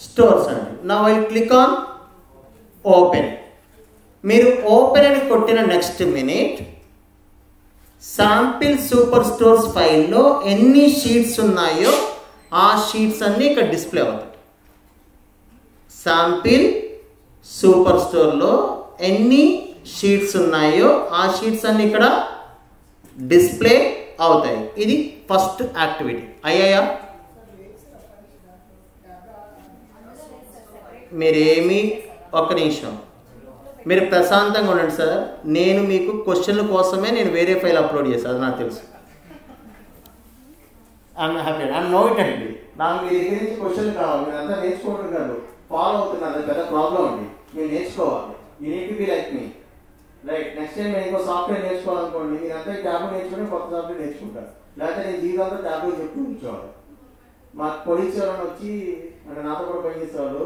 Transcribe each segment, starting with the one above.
Stores అండి. నా I click on open. మీరు ఓపెన్ అని కొట్టిన next minute sample super stores ఫైల్లో ఎన్ని షీట్స్ ఉన్నాయో ఆ షీట్స్ అన్నీ ఇక్కడ డిస్ప్లే అవుతాయి. శాంపిల్ సూపర్ స్టోర్లో ఎన్ని షీట్స్ ఉన్నాయో ఆ షీట్స్ అన్నీ ఇక్కడ డిస్ప్లే అవుతాయి. ఇది ఫస్ట్ యాక్టివిటీ. అయ్యాయా? మీరేమి ఒక్క నిమిషం మీరు ప్రశాంతంగా ఉండండి సార్. నేను మీకు క్వశ్చన్ల కోసమే నేను వేరే ఫైల్ అప్లోడ్ చేశాను, అది నాకు తెలుసు. I'm happy, I'm know it అండి. నాకు మీ దగ్గర నుంచి క్వశ్చన్లు కావాలి, మీరు అంతా నేర్చుకోవడం కాదు, ఫాలో అవుతున్నారు. అది పెద్ద ప్రాబ్లం అండి. మీరు నేర్చుకోవాలి. You need to be like me, right? Next time నేను ఇంకో సాఫ్ట్వేర్ నేర్చుకోవాలనుకోండి, మీరు అంతా ట్యాబ్లెట్ నేర్చుకుని కొత్త సాఫ్ట్వేర్ నేర్చుకుంటారు. లేకపోతే నేను జీవితంలో ట్యాబ్లెట్ చెప్తూ కూర్చోవాలి. మా కొలీగ్స్ ఎవరైనా వచ్చి అంటే నాతో కూడా పనిచేసేవాళ్ళు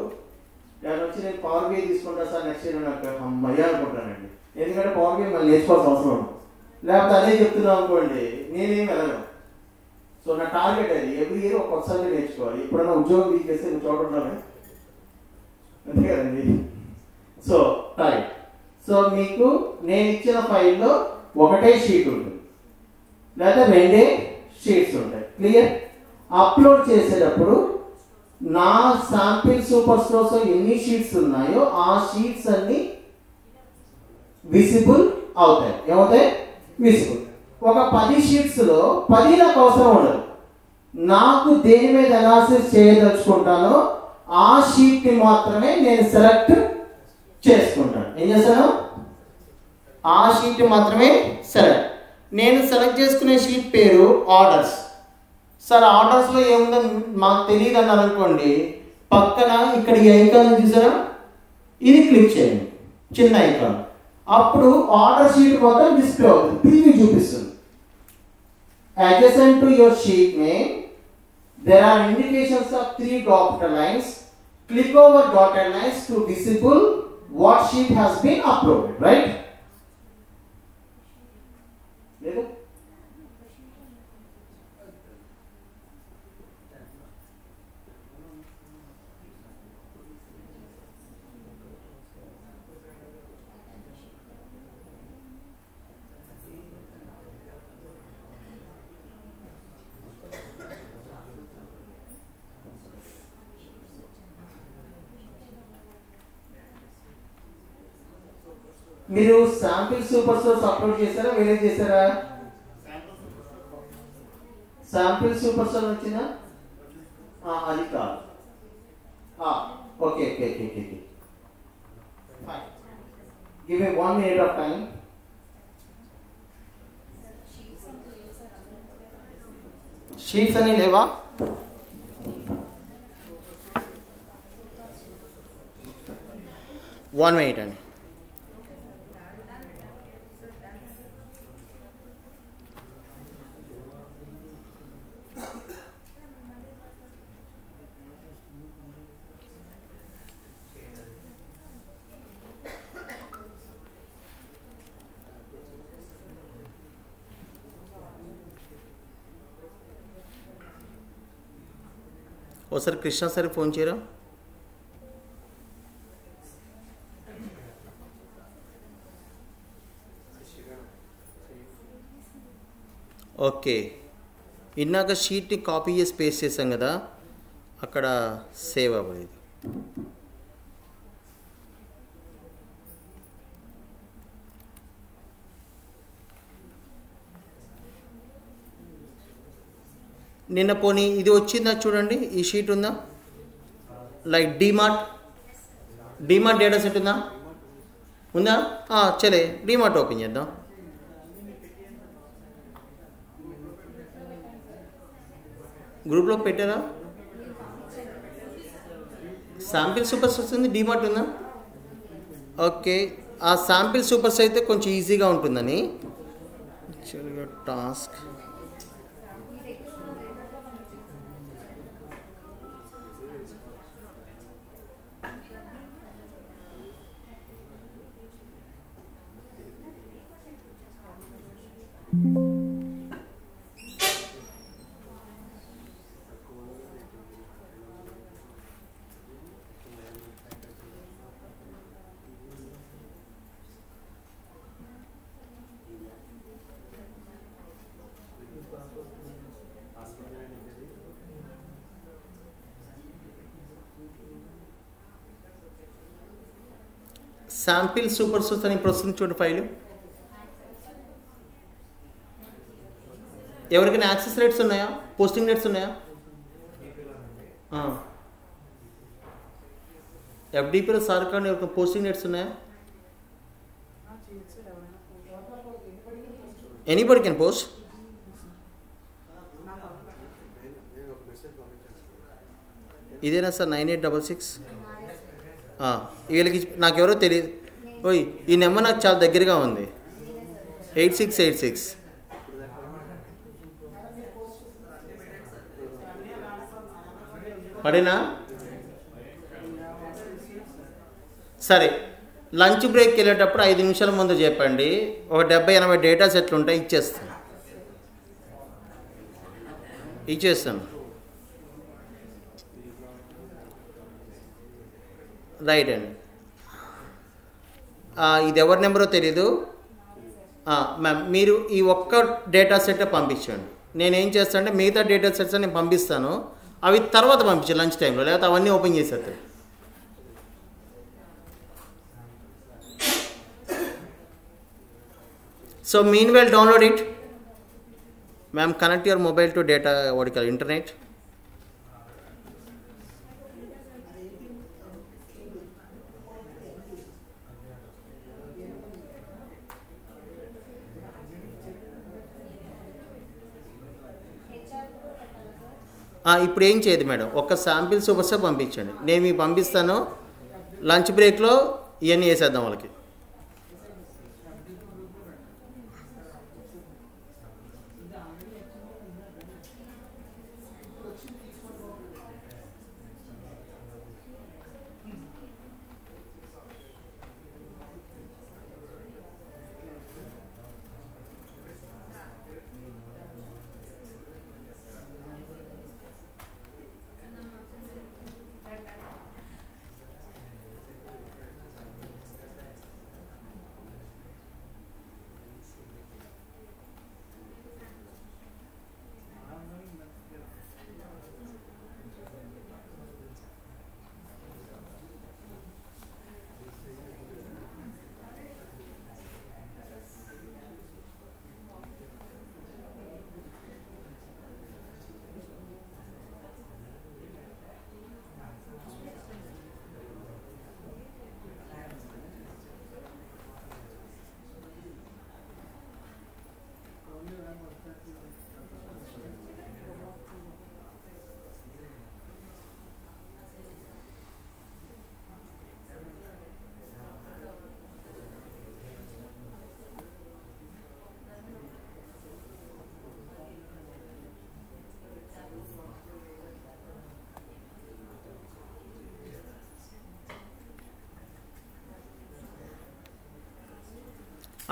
నేను వచ్చి నేను పవర్ బిఐ తీసుకుంటా సార్ నెక్స్ట్ ఇయర్ నాకు అమ్మయ్య అనుకుంటానండి. ఎందుకంటే పవర్ బిఐ మళ్ళీ నేర్చుకోవాల్సిన అవసరం ఉంది. లేకపోతే అదే చెప్తున్నాం అనుకోండి నేనేం వెళ్ళను. సో నా టార్గెట్ అది ఎవ్రీ ఇయర్ ఒక కొత్త సబ్జెక్ట్ నేర్చుకోవాలి. ఎప్పుడైనా ఉద్యోగం తీసేస్తే నువ్వు చూడటమే అంతే కదండి. So right. సో మీకు నేను ఇచ్చిన ఫైల్లో ఒకటే షీట్ ఉంటుంది లేదా రెండే షీట్స్ ఉంటాయి. క్లియర్? అప్లోడ్ చేసేటప్పుడు నా శాంపిల్ సూపర్ స్టోర్స్ ఎన్ని షీట్స్ ఉన్నాయో ఆ షీట్స్ అన్ని విజిబుల్ అవుతాయి. ఏమవుతాయి? విజిబుల్. ఒక 10 షీట్స్లో 10 నాకు అవసరం ఉండదు. నాకు దేని మీద అనాలిసిస్ చేయదలుచుకుంటానో ఆ షీట్ని మాత్రమే నేను సెలెక్ట్ చేసుకుంటాను. ఏం చేస్తాను? ఆ షీట్ మాత్రమే సెలెక్ట్. నేను సెలెక్ట్ చేసుకునే షీట్ పేరు ఆర్డర్స్. సార్ ఆర్డర్స్లో ఏముందో మాకు తెలియదు అన్నారు అనుకోండి, పక్కన ఇక్కడ ఈ ఐకాన్ చూసారా, ఇది క్లిక్ చేయండి, చిన్న ఐకాన్. అప్పుడు ఆర్డర్ షీట్ మొత్తం డిస్ప్లే అవుతుంది, ప్రివ్యూ చూపిస్తుంది. Adjacent to your sheet name, there are indications of 3 dotted lines. Click over dotted lines to visible what sheet has been uploaded, right? మీరు శాంపిల్ సూపర్ స్టోర్స్ అప్లోడ్ చేశారా వేరే చేశారా? Sample super store వచ్చిందా? అది కాదు. Okay okay okay okay fine. Give me 1 minute of time. Sheets అని లేవా? One minute అండి. ఒకసారి కృష్ణ సార్ ఫోన్ చేయరా? ఓకే, ఇందాక షీట్ని కాపీ చేసి పేస్ట్ చేసాం కదా, అక్కడ సేవ్ అవ్వలేదు. నిన్న పోనీ ఇది వచ్చిందా చూడండి, ఈ షీట్ ఉందా? లైక్ డీమార్ట్ డేటా సెట్ ఉందా? ఉందా? చలే డీమార్ట్ ఓపెన్ చేద్దాం. గ్రూప్లో పెట్టారా? శాంపిల్ సూపర్స్ వస్తుంది, డీమార్ట్ ఉందా? ఓకే, ఆ శాంపిల్ సూపర్స్ అయితే కొంచెం ఈజీగా ఉంటుందని టాస్క్ శాంపిల్ సూపర్ సోర్స్ అని ఇప్పుడు వస్తుంది చూడండి ఫైల్. ఎవరికైనా యాక్సెస్ రేట్స్ ఉన్నాయా, పోస్టింగ్ రేట్స్ ఉన్నాయా? ఎఫ్డిపిలో సార్ కానీ ఎవరికి పోస్టింగ్ రేట్స్ ఉన్నాయా? Anybody can post. ఇదేనా సార్ 9866? వీళ్ళకి నాకు ఎవరో తెలియదు. ఓయ్ ఈ నెంబర్ నాకు చాలా దగ్గరగా ఉంది, 8686. పడేనా? సరే, లంచ్ బ్రేక్కి వెళ్ళేటప్పుడు 5 నిమిషాల ముందు చెప్పండి. ఒక 70-80 డేటా సెట్లు ఉంటాయి, ఇచ్చేస్తాను. రైట్ అండి. ఇది ఎవరి నెంబరో తెలీదు మ్యామ్. మీరు ఈ ఒక్క డేటా సెట్ పంపించండి. నేనేం చేస్తాను అంటే మిగతా డేటా సెట్స్ నేను పంపిస్తాను, అవి తర్వాత పంపించాను లంచ్ టైంలో, లేకపోతే అవన్నీ ఓపెన్ చేసేస్తాను. So meanwhile download it. Ma'am, connect your mobile to data, what you call internet. ఇప్పుడు ఏం చేయదు మేడం, ఒక్క శాంపిల్ సూపర్సే పంపించండి. నేను మీకు పంపిస్తాను, లంచ్ బ్రేక్లో ఇవన్నీ వేసేద్దాం వాళ్ళకి.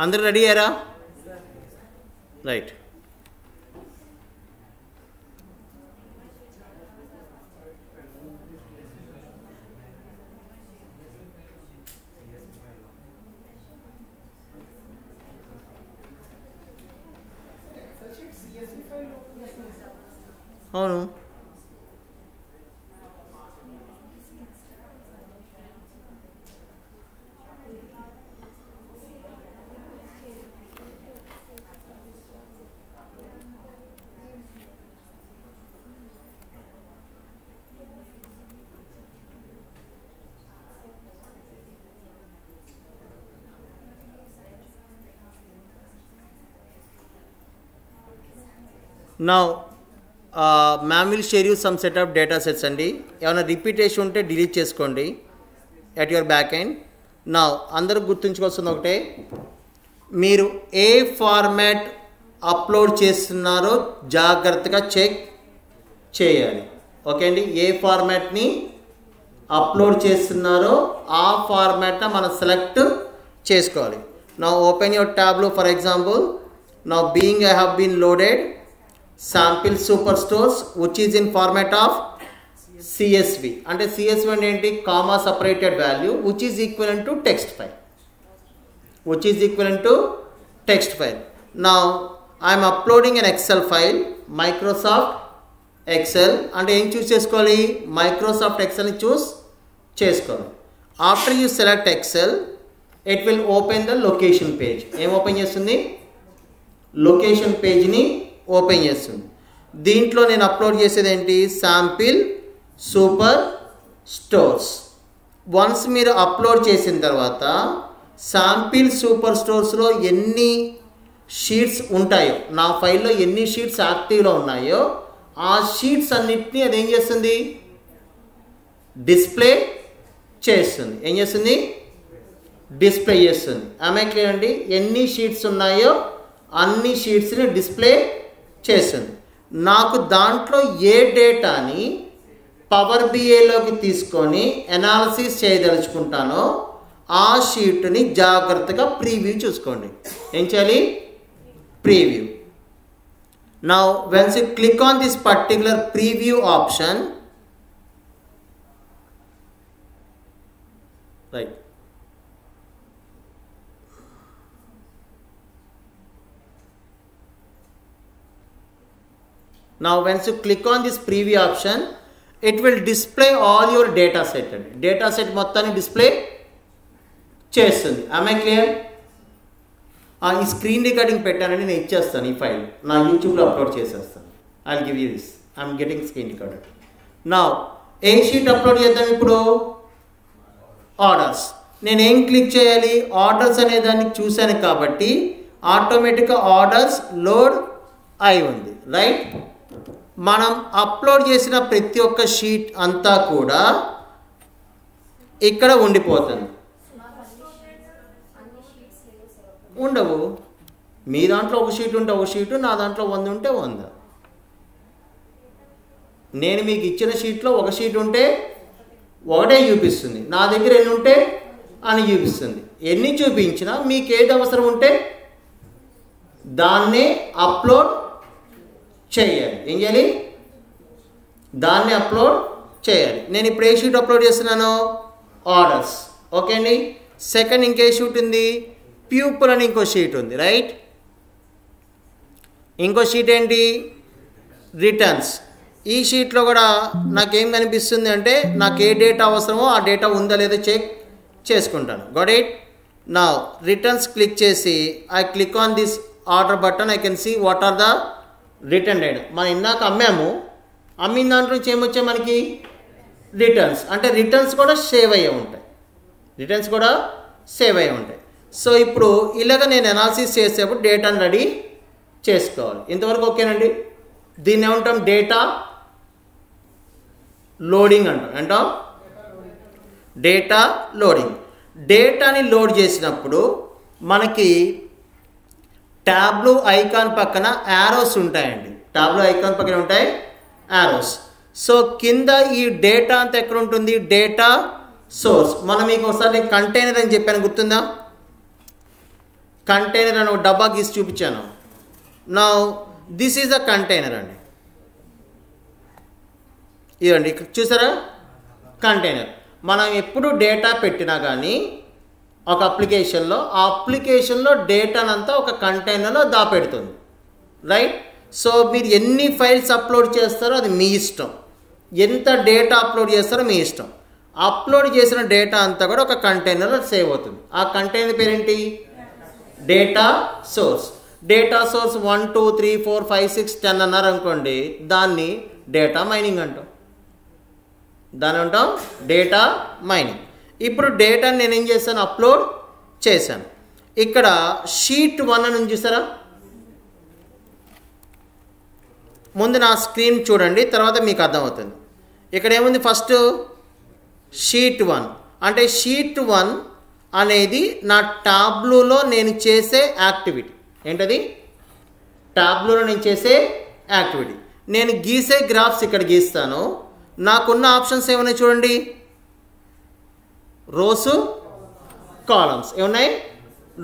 అందరూ రెడీ అయ్యారా? రైట్. అవును, now ma'am will share you some set of data sets అండి. ఏమైనా రిపీటేషన్ ఉంటే డిలీట్ చేసుకోండి at your back end. now అందరూ గుర్తుంచుకోవాల్సింది ఒకటే, మీరు ఏ ఫార్మాట్ అప్లోడ్ చేస్తున్నారో జాగ్రత్తగా చెక్ చేయాలి. ఓకే అండి, ఏ ఫార్మాట్ని అప్లోడ్ చేస్తున్నారో ఆ ఫార్మాట్ని మనం సెలెక్ట్ చేసుకోవాలి. now open your tableau for example. now being I have been loaded sample superstores which is in format of CSV. అంటే CSV అంటే ఏంటి? Comma separated value which is equivalent to text file, which is equivalent to text file. now I am uploading an Excel file, Microsoft Excel. అంటే ఏం చూస్ చేసుకోవాలి? Microsoft Excel ని చూస్ చేసుకోవాలి. after you select Excel, it will open the location page. ఏం open చేస్తుంది? Location పేజ్ని open చేస్తుంది. దీంట్లో నేను అప్లోడ్ చేసేది ఏంటి? Sample super stores. వన్స్ మీరు అప్లోడ్ చేసిన తర్వాత శాంపిల్ సూపర్ స్టోర్స్లో ఎన్ని షీట్స్ ఉంటాయో, నా ఫైల్లో ఎన్ని షీట్స్ యాక్టివ్లో ఉన్నాయో ఆ షీట్స్ అన్నిటినీ అది ఏం చేస్తుంది? డిస్ప్లే చేస్తుంది. ఏం చేస్తుంది? డిస్ప్లే చేస్తుంది. ఆమె క్లియర్ అండి? ఎన్ని షీట్స్ ఉన్నాయో అన్ని షీట్స్ని డిస్ప్లే చేస్తుంది. నాకు దాంట్లో ఏ డేటాని పవర్ బిఐలోకి తీసుకొని అనాలిసిస్ చేయదలుచుకుంటానో ఆ షీట్ని జాగ్రత్తగా ప్రీవ్యూ చూసుకోండి. ఏం చేయాలి? Preview. Now once you click on this particular preview option, right, now once you click on this preview option, it will display all your data set. Data set మొత్తాన్ని display చేస్తుంది. Am I clear? ఈ screen recording పెట్టానని నేను ఇచ్చేస్తాను. ఈ file నా యూట్యూబ్లో upload చేసేస్తాను. I will give you this. I'm getting screen recorded. నా ఏ షీట్ అప్లోడ్ చేద్దాం ఇప్పుడు? ఆర్డర్స్. నేను ఏం క్లిక్ చేయాలి? ఆర్డర్స్ అనే దాన్ని చూశాను కాబట్టి ఆటోమేటిక్గా ఆర్డర్స్ లోడ్ అయి ఉంది. రైట్? మనం అప్లోడ్ చేసిన ప్రతి ఒక్క షీట్ అంతా కూడా ఇక్కడ ఉండిపోతుంది. ఉండవు. మీ దాంట్లో ఒక షీట్ ఉంటే ఒక షీటు, నా దాంట్లో 100 ఉంటే 100. నేను మీకు ఇచ్చిన షీట్లో ఒక షీట్ ఉంటే ఒకటే చూపిస్తుంది, నా దగ్గర ఎన్ని ఉంటే అని చూపిస్తుంది. ఎన్ని చూపించినా మీకు ఏది అవసరం ఉంటే దాన్నే అప్లోడ్ చేయాలి. ఏం చేయాలి? దాన్ని అప్లోడ్ చేయాలి. నేను ఇప్పుడు ఏ షీట్ అప్లోడ్ చేస్తున్నాను? ఆర్డర్స్. ఓకే అండి. సెకండ్ ఇంకే షీట్ ఉంది? ప్యూపుల్ అని ఇంకో షీట్ ఉంది. రైట్? ఇంకో షీట్ ఏంటి? రిటర్న్స్. ఈ షీట్లో కూడా నాకేం కనిపిస్తుంది అంటే నాకు ఏ డేటా అవసరమో ఆ డేటా ఉందా లేదో చెక్ చేసుకుంటాను. Got it? నా రిటర్న్స్ క్లిక్ చేసి I click on this order button. I can see what are the return data. మనం ఇందాక అమ్మాము, అమ్మిన దాంట్లో నుంచి ఏమొచ్చాయి మనకి? రిటర్న్స్. అంటే రిటర్న్స్ కూడా సేవ్ అయ్యే ఉంటాయి. రిటర్న్స్ కూడా సేవ్ అయ్యే ఉంటాయి. సో ఇప్పుడు ఇలాగ నేను అనాలిసిస్ చేసేప్పుడు డేటాను రెడీ చేసుకోవాలి. ఇంతవరకు ఓకేనండి? దీన్ని ఏమంటాం? డేటా లోడింగ్ అంటాం. ఏంటాం? Data loading. డేటాని లోడ్ చేసినప్పుడు మనకి ట్యాబ్లో ఐకాన్ పక్కన యారోస్ ఉంటాయండి. ట్యాబ్లో ఐకాన్ పక్కన ఉంటాయి యారోస్. సో కింద ఈ డేటా అంతా ఎక్కడ ఉంటుంది? Data source. మనం మీకు ఒకసారి కంటైనర్ అని చెప్పాను, గుర్తుందా? కంటైనర్ అని ఒక డబ్బా గీసి చూపించాను. నా దిస్ ఈజ్ అ కంటైనర్ అండి. ఇదండి చూసారా? కంటైనర్. మనం ఎప్పుడు డేటా పెట్టినా కానీ ఒక అప్లికేషన్లో, ఆ అప్లికేషన్లో డేటానంతా ఒక కంటైనర్లో దాపెడుతుంది. రైట్? సో మీరు ఎన్ని ఫైల్స్ అప్లోడ్ చేస్తారో అది మీ ఇష్టం, ఎంత డేటా అప్లోడ్ చేస్తారో మీ ఇష్టం. అప్లోడ్ చేసిన డేటా అంతా కూడా ఒక కంటైనర్లో సేవ్ అవుతుంది. ఆ కంటైనర్ పేరేంటి? Data source. డేటా సోర్స్ 1 2 3 4 5 6 10 అన్నారు అనుకోండి, దాన్ని డేటా మైనింగ్ అంటాం. దాని అంటాం డేటా మైనింగ్. ఇప్పుడు డేటాని నేను ఏం చేశాను? అప్లోడ్ చేశాను. ఇక్కడ షీట్ 1 అని చూసారా? ముందు నా స్క్రీన్ చూడండి, తర్వాత మీకు అర్థమవుతుంది. ఇక్కడ ఏముంది? ఫస్ట్ షీట్ 1 అంటే షీట్ 1 అనేది నా టాబ్లూలో నేను చేసే యాక్టివిటీ. ఏంటది? టాబ్లూలో నేను చేసే యాక్టివిటీ. నేను గీసే గ్రాఫ్స్ ఇక్కడ గీస్తాను. నాకున్న ఆప్షన్స్ ఏమున్నాయి చూడండి? Rows, columns. ఏమున్నాయి?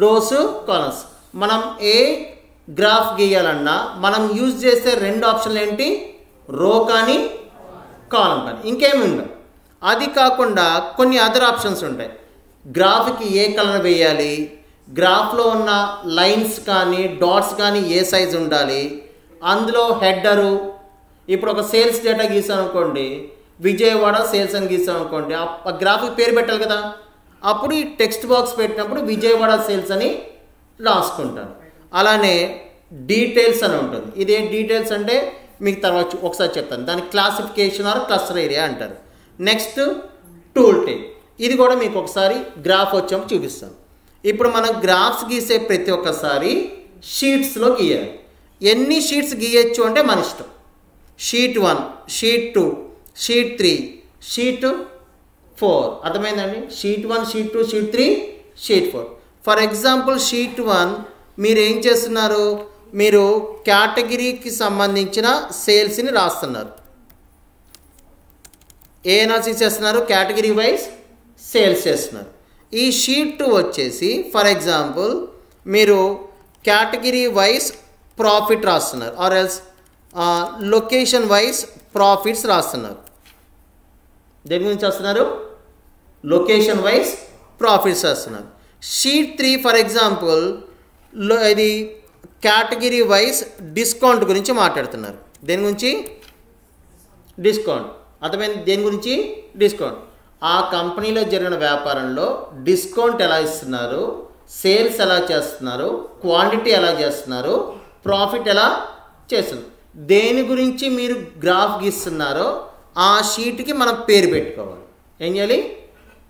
Rows, columns. మనం ఏ గ్రాఫ్ గీయాలన్నా మనం యూజ్ చేసే 2 ఆప్షన్లు ఏంటి? రో కానీ కాలం కానీ. ఇంకేమి ఉండవు. అది కాకుండా కొన్ని అదర్ ఆప్షన్స్ ఉంటాయి. గ్రాఫ్కి ఏ కలర్ వేయాలి, గ్రాఫ్లో ఉన్న లైన్స్ కానీ డాట్స్ కానీ ఏ సైజ్ ఉండాలి, అందులో హెడ్డరు. ఇప్పుడు ఒక సేల్స్ డేటా గీసాను అనుకోండి, విజయవాడ సేల్స్ అని గీసాను అనుకోండి, ఆ గ్రాఫ్కి పేరు పెట్టాలి కదా. అప్పుడు ఈ టెక్స్ట్ బాక్స్ పెట్టినప్పుడు విజయవాడ సేల్స్ అని రాసుకుంటాను. అలానే డీటెయిల్స్ అని ఉంటుంది. ఇదే డీటెయిల్స్ అంటే మీకు తర్వాత ఒకసారి చెప్తాను. దాని క్లాసిఫికేషన్ ఆర్ క్లస్టర్ ఏరియా అంటారు. నెక్స్ట్ టూల్ టైప్, ఇది కూడా మీకు ఒకసారి గ్రాఫ్ వచ్చాము చూపిస్తాను. ఇప్పుడు మనం గ్రాఫ్స్ గీసే ప్రతి ఒక్కసారి షీట్స్లో గీయాలి. ఎన్ని షీట్స్ గీయచ్చు అంటే మన ఇష్టం. Sheet 1, sheet 2, sheet 3, sheet 4. అర్థమైందండి? Sheet 1, sheet 2, sheet 3, sheet 4. For example sheet 1 మీరు ఏం చేస్తున్నారు, మీరు కేటగిరీకి సంబంధించిన సేల్స్ని రాస్తున్నారు. ఏ అనాలిసిస్ చేస్తున్నారు? కేటగిరీ వైజ్ సేల్స్ చేస్తున్నారు. ఈ షీట్ 2 వచ్చేసి ఫర్ ఎగ్జాంపుల్ మీరు కేటగిరీ వైజ్ ప్రాఫిట్ రాస్తున్నారు, or else location wise profits రాస్తున్నారు. దేని గురించి వస్తున్నారు? లొకేషన్ వైజ్ ప్రాఫిట్స్ రాస్తున్నారు. షీట్ 3 ఫర్ ఎగ్జాంపుల్ ఇది కేటగిరీ వైజ్ డిస్కౌంట్ గురించి మాట్లాడుతున్నారు. దేని గురించి? డిస్కౌంట్. అర్థమైంది? దేని గురించి? డిస్కౌంట్. ఆ కంపెనీలో జరిగిన వ్యాపారంలో డిస్కౌంట్ ఎలా ఇస్తున్నారు, సేల్స్ ఎలా చేస్తున్నారు, క్వాంటిటీ ఎలా చేస్తున్నారు, ప్రాఫిట్ ఎలా చేస్తున్నారు, దేని గురించి మీరు గ్రాఫ్ గీస్తున్నారో ఆ షీట్కి మనం పేరు పెట్టుకోవాలి. ఏం చేయాలి?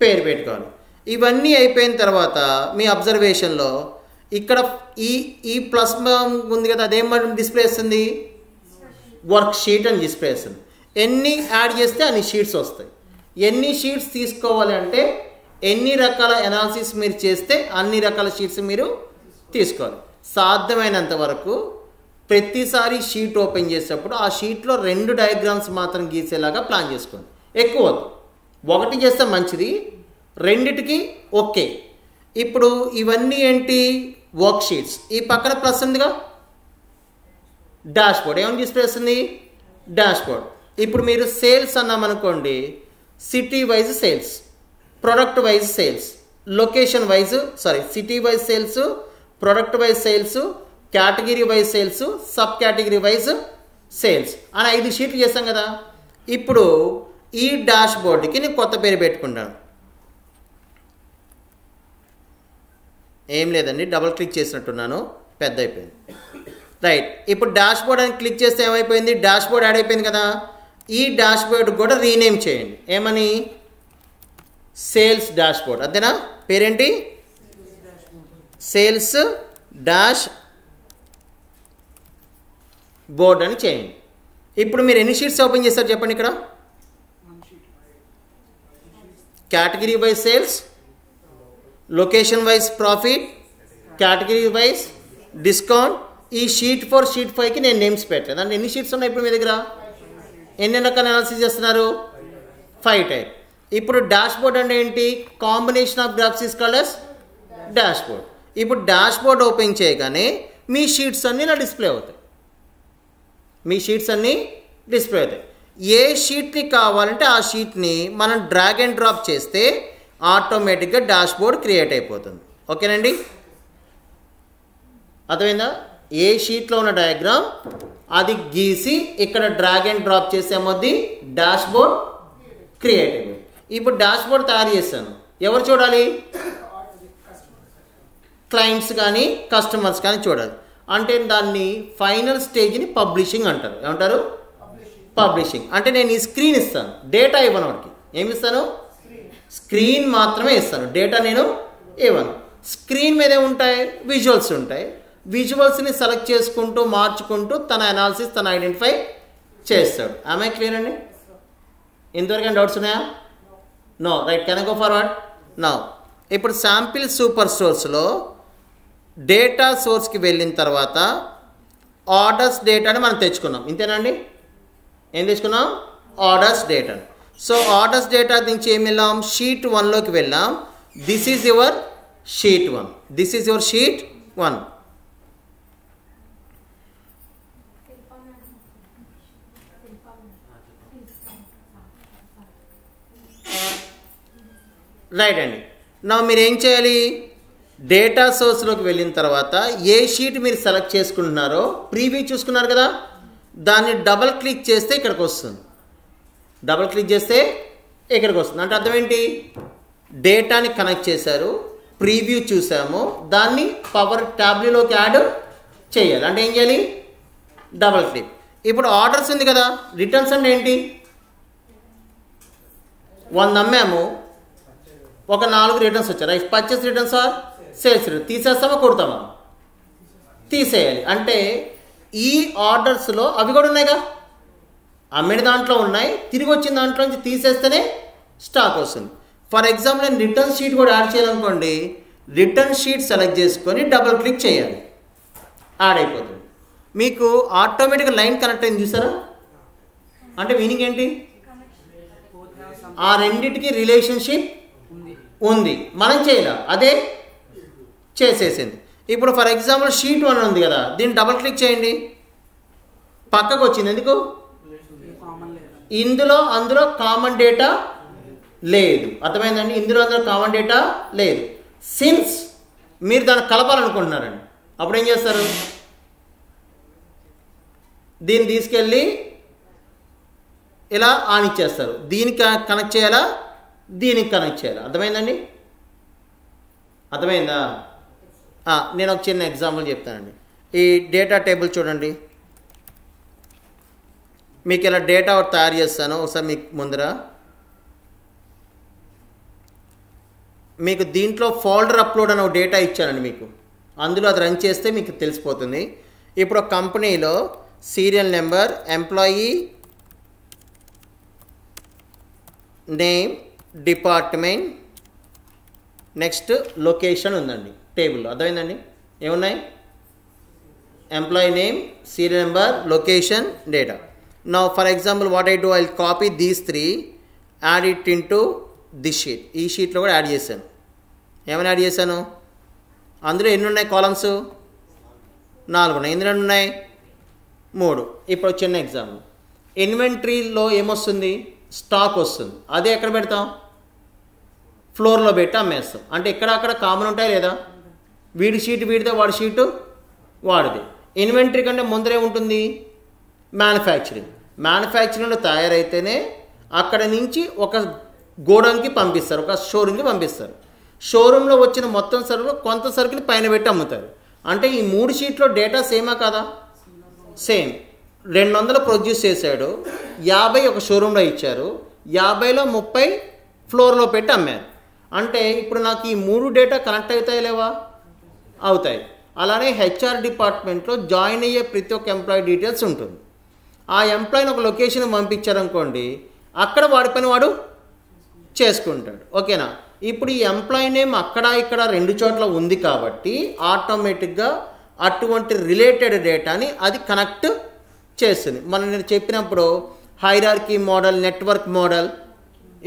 పేరు పెట్టుకోవాలి. ఇవన్నీ అయిపోయిన తర్వాత మీ అబ్జర్వేషన్లో ఇక్కడ ఈ ప్లస్ ఉంది కదా, అదేం డిస్ప్లే చేస్తుంది? వర్క్ షీట్ అని డిస్ప్లే చేస్తుంది. ఎన్ని యాడ్ చేస్తే అన్ని షీట్స్ వస్తాయి. ఎన్ని షీట్స్ తీసుకోవాలి అంటే ఎన్ని రకాల అనాలిసిస్ మీరు చేస్తే అన్ని రకాల షీట్స్ మీరు తీసుకోవాలి. సాధ్యమైనంత వరకు ప్రతిసారి షీట్ ఓపెన్ చేసేటప్పుడు ఆ షీట్లో 2 డయాగ్రామ్స్ మాత్రం గీసేలాగా ప్లాన్ చేసుకోండి. ఎక్కువ 1 చేస్తే మంచిది, 2టికి ఓకే. ఇప్పుడు ఇవన్నీ ఏంటి? Worksheets. ఈ పక్కన ప్లస్ ఉందిగా డాష్ బోర్డ్. ఏమైనా డిస్ప్లే చేస్తుంది? Dashboard. ఇప్పుడు మీరు సేల్స్ అన్నామనుకోండి, city wise sales, product wise sales, location wise city wise sales, product wise sales, category wise sales, sub category wise sales అని 5 షీట్లు చేస్తాం కదా. ఇప్పుడు ఈ డాష్ బోర్డ్కి నేను కొత్త పేరు పెట్టుకుంటాను. ఏం లేదండి, డబుల్ క్లిక్ చేసినట్టున్నాను, పెద్ద అయిపోయింది. రైట్. ఇప్పుడు డాష్ బోర్డ్ అని క్లిక్ చేస్తే ఏమైపోయింది? డాష్ బోర్డ్ యాడ్ అయిపోయింది కదా. ఈ డాష్ బోర్డ్ కూడా రీనేమ్ చేయండి. ఏమని? Sales dash board. అంతేనా? పేరేంటి? సేల్స్ డాష్ బోర్డ్ అని చేయండి. ఇప్పుడు మీరు ఎన్ని షీట్స్ ఓపెన్ చేస్తారు చెప్పండి. ఇక్కడ category wise sales, location wise profit, category wise discount. ఈ షీట్ 4, షీట్ 5కి నేను నేమ్స్ పెట్టాను. అంటే ఎన్ని షీట్స్ ఉన్నాయి ఇప్పుడు మీ దగ్గర? ఎన్ని రకాల అనాలిసిస్ చేస్తున్నారు? 5 టైప్. ఇప్పుడు డాష్ బోర్డ్ అంటే ఏంటి? Combination of graphs is called as dash board. ఇప్పుడు డాష్ బోర్డ్ ఓపెన్ చేయగానే మీ షీట్స్ అన్నీ ఇలా డిస్ప్లే అవుతాయి. మీ షీట్స్ అన్నీ డిస్ప్లే అవుతాయి. ఏ షీట్ని కావాలంటే ఆ షీట్ని మనం డ్రాగ్ అండ్ డ్రాప్ చేస్తే ఆటోమేటిక్గా డాష్ బోర్డ్ క్రియేట్ అయిపోతుంది. ఓకేనండి? అర్థమైందా? ఏ షీట్లో ఉన్న డయాగ్రామ్ అది గీసి ఇక్కడ డ్రాగ్ అండ్ డ్రాప్ చేసేమొద్ది డాష్ బోర్డ్ క్రియేట్ అయిపోయింది. ఇప్పుడు డాష్ బోర్డ్ తయారు చేశాను. ఎవరు చూడాలి? క్లయింట్స్ కానీ కస్టమర్స్ కానీ చూడాలి. అంటే దాన్ని ఫైనల్ స్టేజ్ని పబ్లిషింగ్ అంటారు. ఏమంటారు? పబ్లిషింగ్. అంటే నేను ఈ స్క్రీన్ ఇస్తాను, డేటా ఇవ్వను. వాడికి ఏమి ఇస్తాను? స్క్రీన్ మాత్రమే ఇస్తాను, డేటా నేను ఇవ్వను. స్క్రీన్ మీద ఏముంటాయి? విజువల్స్ ఉంటాయి. విజువల్స్ని సెలెక్ట్ చేసుకుంటూ మార్చుకుంటూ తన అనాలిసిస్ తను ఐడెంటిఫై చేస్తాడు. ఆమె క్లియర్ అండి? ఇంతవరకు డౌట్స్ ఉన్నాయా? No. Right. Can I go forward now? ఇప్పుడు శాంపిల్ సూపర్ స్టోర్స్లో డేటా సోర్స్కి వెళ్ళిన తర్వాత ఆర్డర్స్ డేటాని మనం తెచ్చుకున్నాం. ఇంతేనండి? ఏం తెచ్చుకున్నాం? Orders data. So orders data నుంచి ఏం వెళ్ళాం? షీట్ 1లోకి వెళ్ళాం. This is your sheet 1. This is your sheet 1. Right అండి. నా మీరు ఏం చేయాలి? డేటా సోర్స్లోకి వెళ్ళిన తర్వాత ఏ షీట్ మీరు సెలెక్ట్ చేసుకుంటున్నారో ప్రీవ్యూ చూసుకున్నారు కదా, దాన్ని డబల్ క్లిక్ చేస్తే ఇక్కడికి వస్తుంది. డబల్ క్లిక్ చేస్తే ఇక్కడికి వస్తుంది. అంటే అర్థం ఏంటి? డేటాని కనెక్ట్ చేశారు, ప్రీవ్యూ చూసాము, దాన్ని పవర్ ట్యాబ్లోకి యాడ్ చేయాలి. అంటే ఏం చేయాలి? Double click. ఇప్పుడు ఆర్డర్స్ ఉంది కదా, రిటర్న్స్ అంటే ఏంటి? 100 అమ్మాము, ఒక 4 రిటర్న్స్ వచ్చారు. Purchase returns or sales returns. తీసేస్తామా కొడతామా? తీసేయాలి. అంటే ఈ ఆర్డర్స్లో అవి కూడా ఉన్నాయిగా, అమ్మిన దాంట్లో ఉన్నాయి, తిరిగి వచ్చిన దాంట్లో నుంచి తీసేస్తేనే స్టాక్ వస్తుంది. ఫర్ ఎగ్జాంపుల్ నేను రిటర్న్ షీట్ కూడా యాడ్ చేయాలనుకోండి, రిటర్న్ షీట్ సెలెక్ట్ చేసుకొని డబుల్ క్లిక్ చేయాలి, యాడ్ అయిపోతుంది. మీకు ఆటోమేటిక్గా లైన్ కనెక్ట్ అయింది చూసారా? అంటే మీనింగ్ ఏంటి? ఆ రెండింటికి రిలేషన్షిప్ ఉంది, మనం చేయాలి, అదే చేసేసింది. ఇప్పుడు ఫర్ ఎగ్జాంపుల్ షీట్ 1 ఉంది కదా, దీన్ని డబుల్ క్లిక్ చేయండి, పక్కకు వచ్చింది. ఎందుకు? అందులో కామన్ డేటా లేదు. అర్థమైందండి? అందులో కామన్ డేటా లేదు. సిన్స్ మీరు దాన్ని కలపాలనుకుంటున్నారండి, అప్పుడు ఏం చేస్తారు? దీన్ని తీసుకెళ్ళి ఇలా ఆన్ ఇచ్చేస్తారు. దీనికి కనెక్ట్ చేయాలా, దీనికి కనెక్ట్ చేయాలా? అర్థమైందండి? అర్థమైందా? నేను ఒక చిన్న ఎగ్జాంపుల్ చెప్తానండి. ఈ డేటా టేబుల్ చూడండి, మీకు ఇలా డేటా తయారు చేస్తాను. ఒకసారి మీకు ముందర మీకు దీంట్లో ఫోల్డర్ అప్లోడ్ అని ఒక డేటా ఇచ్చానండి మీకు, అందులో అది రన్ చేస్తే మీకు తెలిసిపోతుంది. ఇప్పుడు ఒక కంపెనీలో serial number, employee name, department, next location ఉందండి టేబుల్లో. అర్థమైందండి? ఏమున్నాయి? Employee name, serial number, location, data. Now for example what I do, I'll copy these 3, add it into this sheet. ఈ షీట్లో కూడా యాడ్ చేశాను. ఏమైనా యాడ్ చేశాను? అందులో ఎన్ని ఉన్నాయి కాలమ్స్? 4 ఉన్నాయి. ఎన్ని ఉన్నాయి? 3. ఇప్పుడు చిన్న ఎగ్జాంపుల్, ఇన్వెంటరీలో ఏమొస్తుంది? స్టాక్ వస్తుంది. అదే ఎక్కడ పెడతాం? ఫ్లోర్లో పెట్టి అమ్మేస్తాం. అంటే ఇక్కడ అక్కడ కామన్ ఉంటాయి లేదా? వీడి షీట్ వీడితే, వాడి షీటు వాడిది. ఇన్వెంటరీ కంటే ముందరే ఉంటుంది మ్యానుఫ్యాక్చరింగ్లో తయారైతేనే అక్కడ నుంచి ఒక గోడౌన్కి పంపిస్తారు, ఒక షోరూమ్కి పంపిస్తారు. షోరూంలో వచ్చిన మొత్తం సరుకులు కొంత సరుకుని పైన పెట్టి అమ్ముతారు. అంటే ఈ 3 షీట్లో డేటా సేమా కాదా? సేమ్. 200 ప్రొడ్యూస్ చేశాడు, 50 ఒక షోరూంలో ఇచ్చారు, 50లో 30 ఫ్లోర్లో పెట్టి అమ్మారు. అంటే ఇప్పుడు నాకు ఈ 3 డేటా కనెక్ట్ అవుతాయి లేవా? అవుతాయి. అలానే హెచ్ఆర్ డిపార్ట్మెంట్లో జాయిన్ అయ్యే ప్రతి ఒక్క ఎంప్లాయీ డీటెయిల్స్ ఉంటుంది. ఆ ఎంప్లాయీని ఒక లొకేషన్ పంపించారనుకోండి, అక్కడ వాడి పని వాడు చేసుకుంటాడు. ఓకేనా? ఇప్పుడు ఈ ఎంప్లాయీ నేమ్ అక్కడ ఇక్కడ 2 చోట్ల ఉంది కాబట్టి ఆటోమేటిక్గా అటువంటి రిలేటెడ్ డేటాని అది కనెక్ట్ చేస్తుంది. నేను చెప్పినప్పుడు hierarchy model, network model,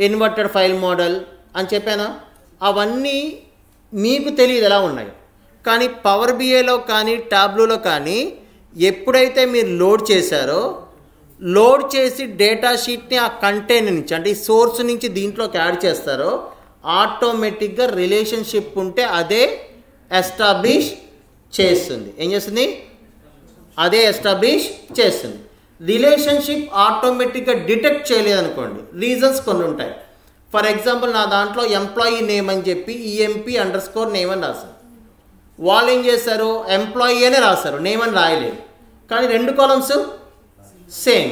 inverted file model అని చెప్పానా? అవన్నీ మీకు తెలియదు ఎలా ఉన్నాయి. కానీ పవర్ బిఐలో కానీ టాబ్లూలో కానీ ఎప్పుడైతే మీరు లోడ్ చేశారో, లోడ్ చేసి డేటా షీట్ని ఆ కంటైనర్ నుంచి, అంటే ఈ సోర్స్ నుంచి దీంట్లోకి యాడ్ చేస్తారో, ఆటోమేటిక్గా రిలేషన్షిప్ ఉంటే అదే ఎస్టాబ్లిష్ చేస్తుంది. ఏం చేస్తుంది? అదే ఎస్టాబ్లిష్ చేస్తుంది. రిలేషన్షిప్ ఆటోమేటిక్గా డిటెక్ట్ చేయలేదనుకోండి, రీజన్స్ కొన్ని ఉంటాయి. ఫర్ ఎగ్జాంపుల్ నా దాంట్లో ఎంప్లాయీ నేమ్ అని చెప్పి EMP_name అని రాశారు. వాళ్ళు ఏం చేశారు? ఎంప్లాయీ అనే రాశారు, నేమ్ అని రాయలేదు. కానీ 2 కాలమ్స్ సేమ్,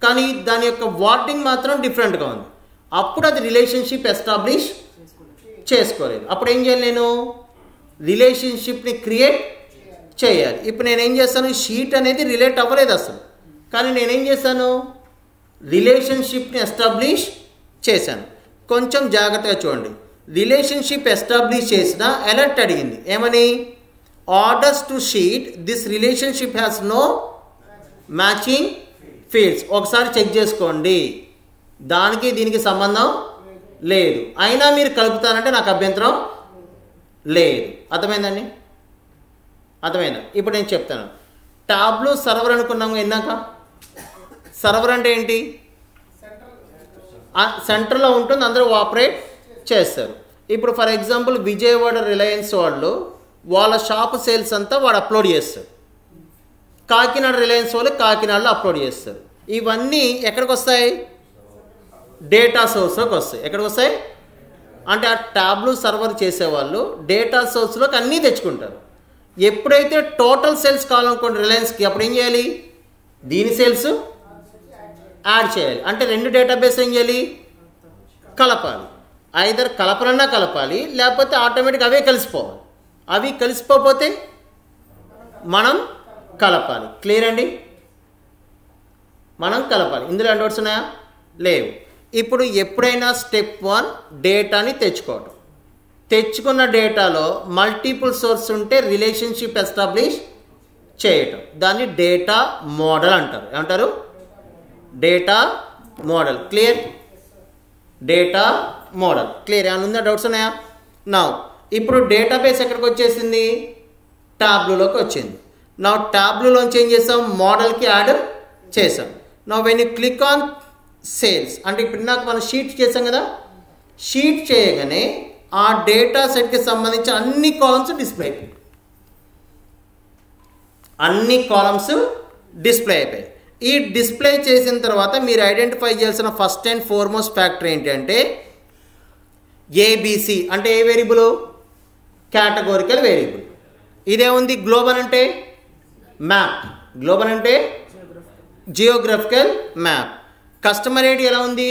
కానీ దాని యొక్క వర్డింగ్ మాత్రం డిఫరెంట్గా ఉంది. అప్పుడు అది రిలేషన్షిప్ ఎస్టాబ్లిష్ చేసుకోలేదు. అప్పుడు ఏం చేయాలి? నేను రిలేషన్షిప్ని క్రియేట్ చేయాలి. ఇప్పుడు నేనేం చేస్తాను? షీట్ అనేది రిలేట్ అవ్వలేదు అసలు, కానీ నేనేం చేశాను? రిలేషన్షిప్ని ఎస్టాబ్లిష్ చేశాను. కొంచెం జాగ్రత్తగా చూడండి. రిలేషన్షిప్ ఎస్టాబ్లిష్ చేసిన అలర్ట్ అడిగింది. ఏమని? Orders to sheet, this relationship has no matching fields. ఒకసారి చెక్ చేసుకోండి, దానికి దీనికి సంబంధం లేదు, అయినా మీరు కలుపుతారంటే నాకు అభ్యంతరం లేదు. అర్థమైందండి? అర్థమైందా? ఇప్పుడు నేను చెప్తాను. టాబ్లో సర్వర్ అనుకున్నాము ఎన్నాక. సర్వర్ అంటే ఏంటి? సెంటర్లో ఉంటుంది, అందరూ ఆపరేట్ చేస్తారు. ఇప్పుడు ఫర్ ఎగ్జాంపుల్ విజయవాడ రిలయన్స్ వాళ్ళు వాళ్ళ షాప్ సేల్స్ అంతా వాడు అప్లోడ్ చేస్తారు. కాకినాడ రిలయన్స్ వాళ్ళు కాకినాడలో అప్లోడ్ చేస్తారు. ఇవన్నీ ఎక్కడికి వస్తాయి? డేటా సోర్స్లోకి వస్తాయి. ఎక్కడికి వస్తాయి? అంటే ఆ ట్యాబ్లు సర్వర్ చేసేవాళ్ళు డేటా సోర్స్లోకి అన్నీ తెచ్చుకుంటారు. ఎప్పుడైతే టోటల్ సేల్స్ కావాలనుకోండి రిలయన్స్కి, అప్పుడు ఏం చేయాలి, దీని సేల్స్ యాడ్ చేయాలి. అంటే రెండు డేటాబేస్ ఏం చేయాలి, కలపాలి. ఐదర్ కలపాలన్నా కలపాలి, లేకపోతే ఆటోమేటిక్ అవే కలిసిపోవాలి. అవి కలిసిపోతే మనం కలపాలి. క్లియర్ అండి? మనం కలపాలి. ఇందులో ఎన్ని డౌట్స్ ఉన్నాయా? లేవు. ఇప్పుడు ఎప్పుడైనా స్టెప్ 1 డేటాని తెచ్చుకోవటం. తెచ్చుకున్న డేటాలో మల్టిపుల్ సోర్స్ ఉంటే రిలేషన్షిప్ ఎస్టాబ్లిష్ చేయటం. దాన్ని డేటా మోడల్ అంటారు. ఏమంటారు? Data model. Clear? Data model. Clear? ఏమైనా ఉందా? డౌట్స్ ఉన్నాయా? నా ఇప్పుడు డేటాబేస్ ఎక్కడికి వచ్చేసింది? ట్యాబ్లూలోకి వచ్చింది. నా ట్యాబ్లూలోంచి ఏం చేసాం, మోడల్కి యాడ్ చేసాం. నా when you click on sales అంటే ఇప్పుడు నాకు మనం షీట్ చేసాం కదా, షీట్ చేయగానే ఆ డేటా సెట్కి సంబంధించి అన్ని కాలమ్స్ డిస్ప్లే అయిపోయాయి. అన్ని కాలమ్స్ డిస్ప్లే అయిపోయాయి. ఈ డిస్ప్లే చేసిన తర్వాత మీరు ఐడెంటిఫై చేయాల్సిన ఫస్ట్ అండ్ ఫార్మోస్ట్ ఫ్యాక్టర్ ఏంటంటే ఏబిసి అంటే ఏ వేరియబుల్? Categorical variable. ఇదేముంది? గ్లోబల్ అంటే మ్యాప్. గ్లోబల్ అంటే జియోగ్రఫికల్ మ్యాప్. కస్టమర్ ఐడి ఎలా ఉంది?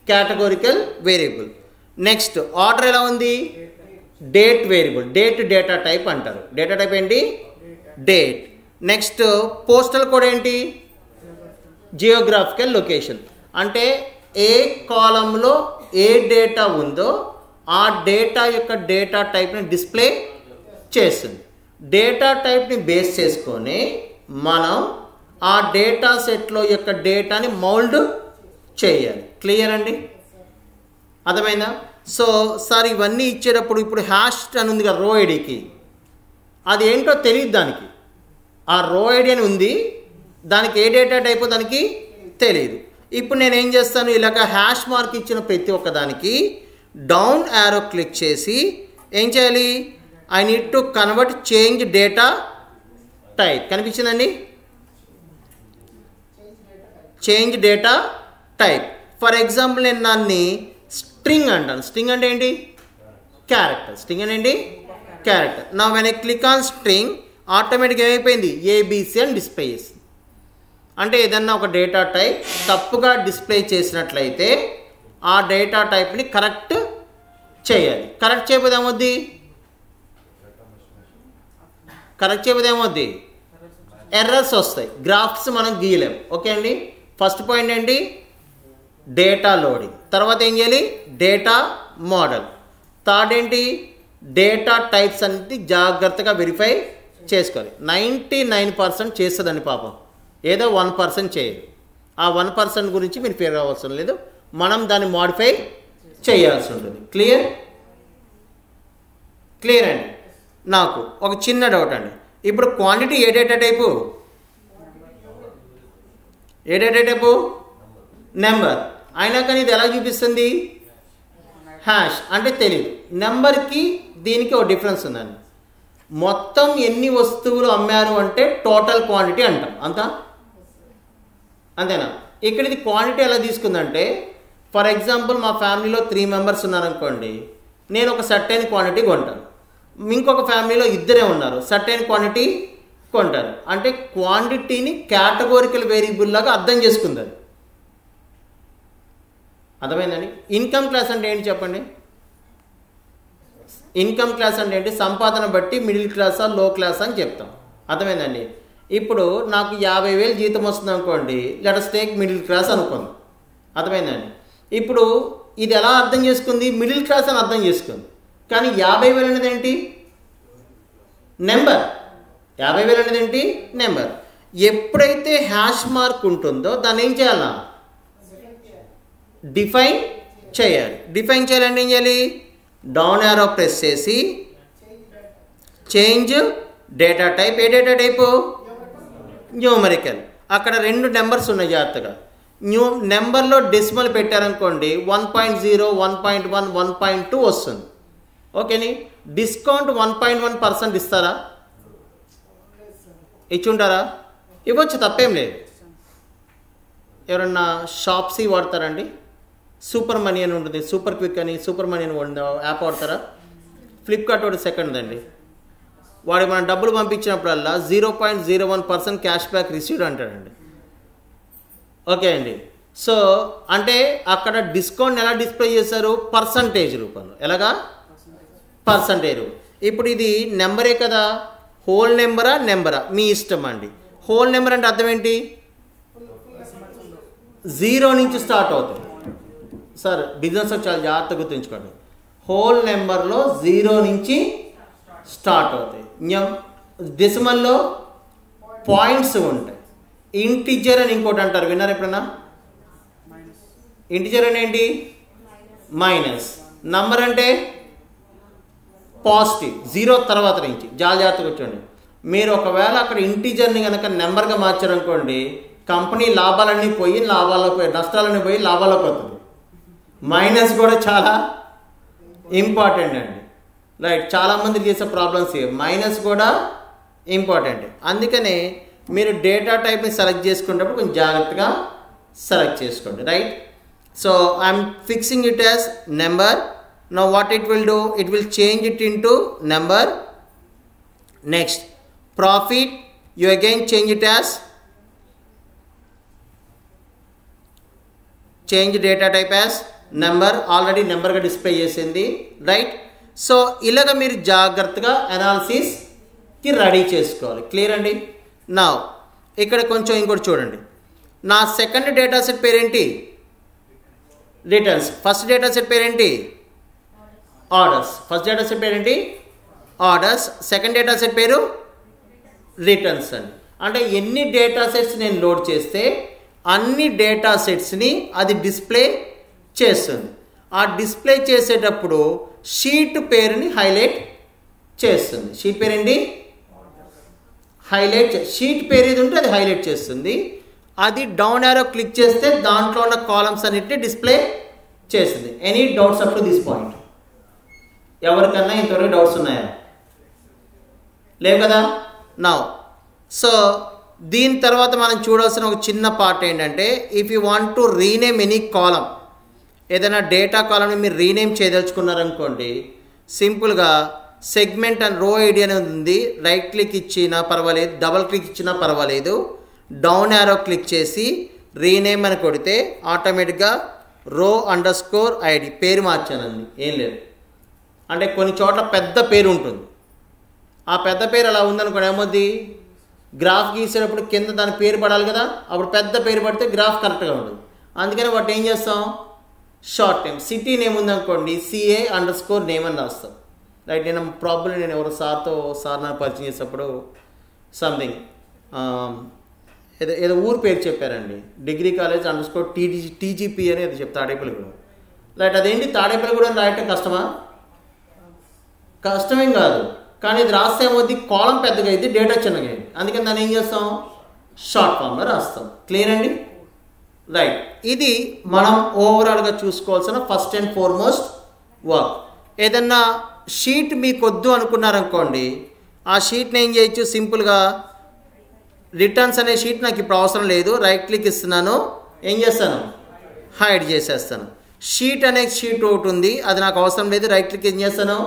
Categorical variable. నెక్స్ట్ ఆర్డర్ ఎలా ఉంది? Date variable. Date data type అంటారు. డేటా టైప్ ఏంటి? డేట్. నెక్స్ట్ పోస్టల్ కోడ్ ఏంటి? Geographical location. అంటే ఏ కాలంలో ఏ డేటా ఉందో ఆ డేటా యొక్క డేటా టైప్ని డిస్ప్లే చేస్తుంది. డేటా టైప్ని బేస్ చేసుకొని మనం ఆ డేటా సెట్లో యొక్క డేటాని మౌల్డ్ చేయాలి. క్లియర్ అండి? అర్థమైందా? సో సార్ ఇవన్నీ ఇచ్చేటప్పుడు ఇప్పుడు హ్యాష్ అని ఉంది కదా రో ఐడికి, అది ఏంటో తెలియదు దానికి. ఆ రో ఐడి అని ఉంది, దానికి ఏ డేటా టైప్ దానికి తెలియదు. ఇప్పుడు నేను ఏం చేస్తాను, ఇలాగ హ్యాష్ మార్క్ ఇచ్చిన ప్రతి ఒక్కదానికి డౌన్ యారో క్లిక్ చేసి ఏం చేయాలి, I need to convert change data type. కనిపించిందండి? Change data type. For example నేను దాన్ని స్ట్రింగ్ అంటాను. స్ట్రింగ్ అంటే ఏంటి? క్యారెక్టర్. స్ట్రింగ్ అంటే ఏంటి? క్యారెక్టర్. నా when I click on string ఆటోమేటిక్గా ఏమైపోయింది, ఏబిసి అని డిస్ప్లే చేసింది. అంటే ఏదన్నా ఒక డేటా టైప్ తప్పుగా డిస్ప్లే చేసినట్లయితే ఆ డేటా టైప్ని కరెక్ట్ చేయాలి. కరెక్ట్ చేయకపోతే ఏమవుద్ది? కరెక్ట్ చేయకపోతే ఏమవుద్ది? ఎర్రర్స్ వస్తాయి. గ్రాఫ్స్ మనం గీయలేము. ఓకే అండి? ఫస్ట్ పాయింట్ ఏంటి? Data loading. తర్వాత ఏం చేయాలి? Data model. థర్డ్ ఏంటి? డేటా టైప్స్ అన్ని జాగ్రత్తగా వెరిఫై చేసుకోవాలి. 99% చేస్తుందండి పాపం, ఏదో 1% చేయదు. ఆ 1% గురించి మీరు ఫీల్ అవ్వాల్సిన లేదు, మనం దాన్ని మోడిఫై చేయాల్సి ఉంటుంది. క్లియర్? క్లియర్ అండి? నాకు ఒక చిన్న డౌట్ అండి. ఇప్పుడు క్వాంటిటీ ఏ డేటా టైపు? ఏ డేటా టైపు? నెంబర్. అయినా కానీ ఇది ఎలా చూపిస్తుంది? హ్యాష్ అంటే తెలియదు. నెంబర్కి దీనికి ఒక డిఫరెన్స్ ఉందండి. మొత్తం ఎన్ని వస్తువులు అమ్మారు అంటే టోటల్ క్వాంటిటీ అంటాం. అంతేనా? ఇక్కడ ఇది క్వాంటిటీ ఎలా తీసుకుందంటే, ఫర్ ఎగ్జాంపుల్ మా ఫ్యామిలీలో 3 మెంబర్స్ ఉన్నారనుకోండి, నేను ఒక సర్టైన్ క్వాంటిటీ కొంటాను. ఇంకొక ఫ్యామిలీలో 2 ఉన్నారు, సర్టైన్ క్వాంటిటీ కొంటారు. అంటే క్వాంటిటీని కేటగోరికల్ వేరియబుల్ లాగా అర్థం చేసుకుంది. అర్థమైందండి? ఇన్కమ్ క్లాస్ అంటే ఏంటి చెప్పండి? ఇన్కమ్ క్లాస్ అంటే ఏంటి? సంపాదన బట్టి మిడిల్ క్లాసా లో క్లాస్ అని చెప్తాం. అర్థమైందండి? ఇప్పుడు నాకు 50,000 జీతం వస్తుంది అనుకోండి, let us take middle class అనుకుందాం. అర్థమైందండి? ఇప్పుడు ఇది ఎలా అర్థం చేసుకుంది? మిడిల్ క్లాస్ అని అర్థం చేసుకుంది. కానీ 50,000 అనేది ఏంటి? నెంబర్. 50,000 అనేది ఏంటి? నెంబర్. ఎప్పుడైతే హ్యాష్ మార్క్ ఉంటుందో దాన్ని ఏం చేయాలా? డిఫైన్ చేయాలి. డిఫైన్ చేయాలంటే ఏం చేయాలి? డౌన్ యారో ప్రెస్ చేసి చేంజ్ డేటా టైప్. ఏ డేటా టైపు? న్యూమరికల్. అక్కడ 2 నెంబర్స్ ఉన్నాయి, జాగ్రత్తగా. నెంబర్లో డెసిమల్ పెట్టారనుకోండి 1.0, 1.1, 1.2 వస్తుంది. ఓకేని? డిస్కౌంట్ 1.1% ఇస్తారా? ఇచ్చుంటారా? ఇవ్వచ్చు, తప్పేం లేదు. ఎవరన్నా షాప్సీ వాడతారండి? సూపర్ మనీ అని ఉంటుంది, సూపర్ క్విక్ అని, సూపర్ మనీ అని యాప్ వాడతారా? ఫ్లిప్కార్ట్ ఒకటి సెకండ్ అండి. వాడు మనం డబ్బులు పంపించినప్పుడల్లా 0.01% క్యాష్ బ్యాక్ రిసీవ్డ్ అంటాడండి. ఓకే అండి. సో అంటే అక్కడ డిస్కౌంట్ ఎలా డిస్ప్లే చేశారు? పర్సంటేజ్ రూపంలో. ఎలాగా? పర్సంటేజ్. ఇప్పుడు ఇది నెంబరే కదా, హోల్ నెంబరా మీ ఇష్టం అండి. హోల్ నెంబర్ అంటే అర్థం ఏంటి? 0 నుంచి స్టార్ట్ అవుతుంది. సార్ బిజినెస్ చాలా జాగ్రత్తగా గుర్తుంచుకోండి. హోల్ నెంబర్లో 0 నుంచి స్టార్ట్ అవుతాయి. డెసిమల్లో పాయింట్స్ ఉంటాయి. ఇంటిజర్ అని ఇంకోటి అంటారు, విన్నారు ఎప్పుడన్నా? ఇంటిజర్ అని ఏంటి? మైనస్. నంబర్ అంటే పాజిటివ్, 0 తర్వాత నుంచి. జాగ్రత్తగా కూర్చోండి. మీరు ఒకవేళ అక్కడ ఇంటిజర్ని కనుక నెంబర్గా మార్చారనుకోండి, కంపెనీ లాభాలన్నీ పోయి నష్టాలన్నీ పోయి లాభాల్లోకి వస్తుంది. మైనస్ కూడా చాలా ఇంపార్టెంట్ అండి. రైట్, చాలామంది చేసే ప్రాబ్లమ్స్ మైనస్ కూడా ఇంపార్టెంట్. అందుకనే మీరు డేటా టైప్ని సెలెక్ట్ చేసుకునేటప్పుడు కొంచెం జాగ్రత్తగా సెలెక్ట్ చేసుకోండి. Right, so I'm fixing it as number. Now what it will do, it will change it into number. Next profit, you again change it as change data type as number. Already నెంబర్గా display చేసింది. Right, so ఇలాగ మీరు జాగ్రత్తగా అనాలిసిస్కి ready చేసుకోవాలి. Clear అండి? నా ఇక్కడ కొంచెం ఇంకోటి చూడండి. నా సెకండ్ డేటా సెట్ పేరేంటి? రిటర్న్స్. ఫస్ట్ డేటా సెట్ పేరేంటి? ఆర్డర్స్. ఫస్ట్ డేటా సెట్ పేరేంటి? ఆర్డర్స్. సెకండ్ డేటా సెట్ పేరు రిటర్న్స్ అండి. అంటే ఎన్ని డేటా సెట్స్ నేను లోడ్ చేస్తే అన్ని డేటా సెట్స్ని అది డిస్ప్లే చేస్తుంది. ఆ డిస్ప్లే చేసేటప్పుడు షీట్ పేరుని హైలైట్ చేస్తుంది. షీట్ పేరేంటి? హైలైట్. షీట్ పేరు ఏది ఉంటే అది హైలైట్ చేస్తుంది. అది డౌన్ యారో క్లిక్ చేస్తే దాంట్లో ఉన్న కాలమ్స్ అన్నిటిని డిస్ప్లే చేస్తుంది. Any doubts up to this point? ఎవరికన్నా ఇంతవరకు డౌట్స్ ఉన్నాయా? లేవు కదా. నౌ సో దీని తర్వాత మనం చూడాల్సిన ఒక చిన్న పార్ట్ ఏంటంటే, if you want to rename any column, ఏదైనా డేటా కాలంని మీరు రీనేమ్ చేయదలుచుకున్నారనుకోండి, సింపుల్గా సెగ్మెంట్ అండ్ రో ఐడి అనేది ఉంది. రైట్ క్లిక్ ఇచ్చినా పర్వాలేదు, డబల్ క్లిక్ ఇచ్చినా పర్వాలేదు, డౌన్ యారో క్లిక్ చేసి రీనేమ్ అని కొడితే ఆటోమేటిక్గా row_id పేరు మార్చానండి. ఏం లేదు అంటే కొన్ని చోట్ల పెద్ద పేరు ఉంటుంది. ఆ పెద్ద పేరు అలా ఉందనుకోండి, ఏమవుద్ది? గ్రాఫ్ గీసేటప్పుడు కింద దాని పేరు పడాలి కదా, అప్పుడు పెద్ద పేరు పడితే గ్రాఫ్ కరెక్ట్గా ఉంటుంది. అందుకని వాటి ఏం చేస్తాం? Short name. సిటీ నేమ్ ఉందనుకోండి, CA_name అని రాస్తాం. రైట్, నేను ఎవరో సార్ నాకు పరిచయం చేసేటప్పుడు సంథింగ్ ఏదో ఊరు పేరు చెప్పారండి. డిగ్రీ కాలేజ్ _TGP అని ఏదో చెప్తా, తాడేపల్లిగూడెం. రైట్, అదేంటి తాడేపల్లిగూడెం రాయటం కష్టమా? కష్టమేం కాదు, కానీ ఇది రాస్తే ఏమవుద్ది? కాలం పెద్దగా అయింది, డేటా చిన్నగా అయింది. అందుకని దాన్ని ఏం చేస్తాం? షార్ట్ ఫామ్లో రాస్తాం. క్లియర్ అండి? రైట్, ఇది మనం ఓవరాల్గా చూసుకోవాల్సిన ఫస్ట్ అండ్ ఫార్మోస్ట్ వర్క్. ఏదన్నా షీట్ మీకు వద్దు అనుకున్నారనుకోండి, ఆ షీట్ని ఏం చేయొచ్చు? సింపుల్గా రిటర్న్స్ అనే షీట్ నాకు ఇప్పుడు అవసరం లేదు, రైట్ క్లిక్ ఇస్తున్నాను, ఏం చేస్తాను? హైడ్ చేసేస్తాను. షీట్ అనే షీట్ ఒకటి ఉంది, అది నాకు అవసరం లేదు, రైట్ క్లిక్ ఏం చేస్తాను?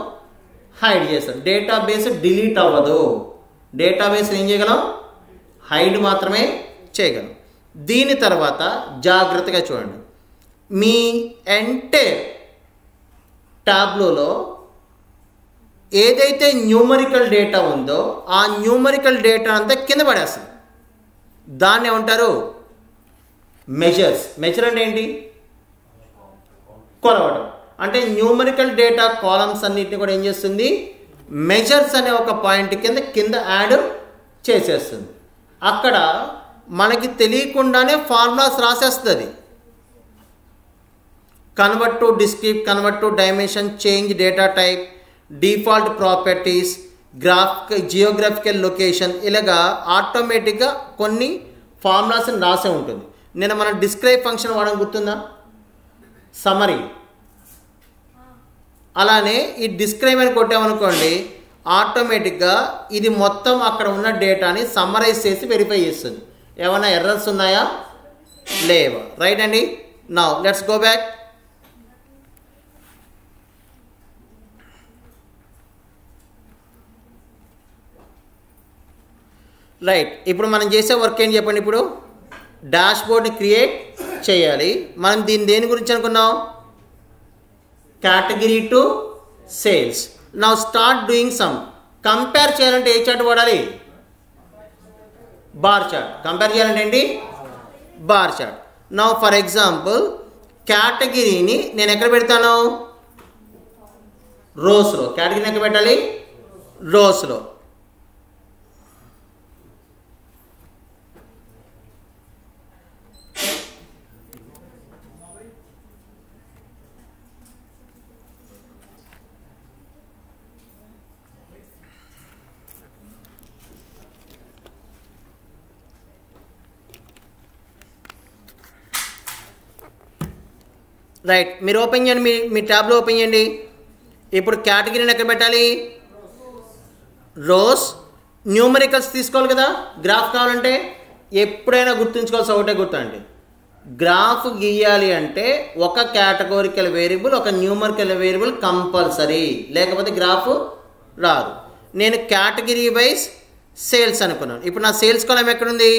హైడ్ చేస్తాను. డేటాబేస్ డిలీట్ అవ్వదు. డేటాబేస్ ఏం చేయగలం? హైడ్ మాత్రమే చేయగలం. దీని తర్వాత జాగ్రత్తగా చూడండి, మీ ఎంటైర్ టాబ్లోలో ఏదైతే న్యూమరికల్ డేటా ఉందో ఆ న్యూమరికల్ డేటా అంతా కింద పడేస్తుంది. దాన్ని ఏమంటారు? మెజర్స్. మెజర్ అంటే ఏంటి? కొలవడం. అంటే న్యూమరికల్ డేటా కాలమ్స్ అన్నిటిని కూడా ఏం చేస్తుంది? మెజర్స్ అనే ఒక పాయింట్ కింద యాడ్ చేసేస్తుంది. అక్కడ మనకి తెలియకుండానే ఫార్ములాస్ రాసేస్తుంది. Convert to discrete, convert to dimension, change data type, default properties, geographical location, ఇలాగా ఆటోమేటిక్గా కొన్ని ఫార్ములాస్ని రాసే ఉంటుంది. నేను మనం డిస్క్రైబ్ ఫంక్షన్ వాడడం గుర్తుందా? సమరీ. అలానే ఈ డిస్క్రైబ్ అని కొట్టామనుకోండి, ఆటోమేటిక్గా ఇది మొత్తం అక్కడ ఉన్న డేటాని సమ్మరైజ్ చేసి వెరిఫై చేస్తుంది. ఏమైనా ఎర్రర్స్ ఉన్నాయా? లేవా? రైట్ అండి. Now let's go back. Right. ఇప్పుడు మనం చేసే వర్క్ ఏంటి చెప్పండి. ఇప్పుడు డాష్ బోర్డ్ని క్రియేట్ చేయాలి. మనం దీన్ని దేని గురించి అనుకున్నాం? Category to sales. Now start doing some. Compare చేయాలంటే ఏ చార్ట్ వాడాలి? Bar chart. కంపేర్ చేయాలంటే ఏంటి? Bar chart. Now for example కేటగిరీని నేను ఎక్కడ పెడతాను? రోస్లో. కేటగిరీని ఎక్కడ పెట్టాలి? రోస్లో. రైట్. మీరు ఓపెన్ చేయండి. మీ ట్యాబ్లో ఓపెన్ చేయండి. ఇప్పుడు కేటగిరీని ఎక్కడ పెట్టాలి? రోస్. న్యూమరికల్స్ తీసుకోవాలి కదా గ్రాఫ్ కావాలంటే. ఎప్పుడైనా గుర్తుంచుకోవాల్సి ఒకటే గుర్తండి, గ్రాఫ్ గీయాలి అంటే ఒక కేటగోరికల్ వేరియబుల్ ఒక న్యూమరికల్ వేరియబుల్ కంపల్సరీ, లేకపోతే గ్రాఫ్ రాదు. నేను కేటగిరీ వైజ్ సేల్స్ అనుకున్నాను. ఇప్పుడు నా సేల్స్ కాలం ఎక్కడుంది?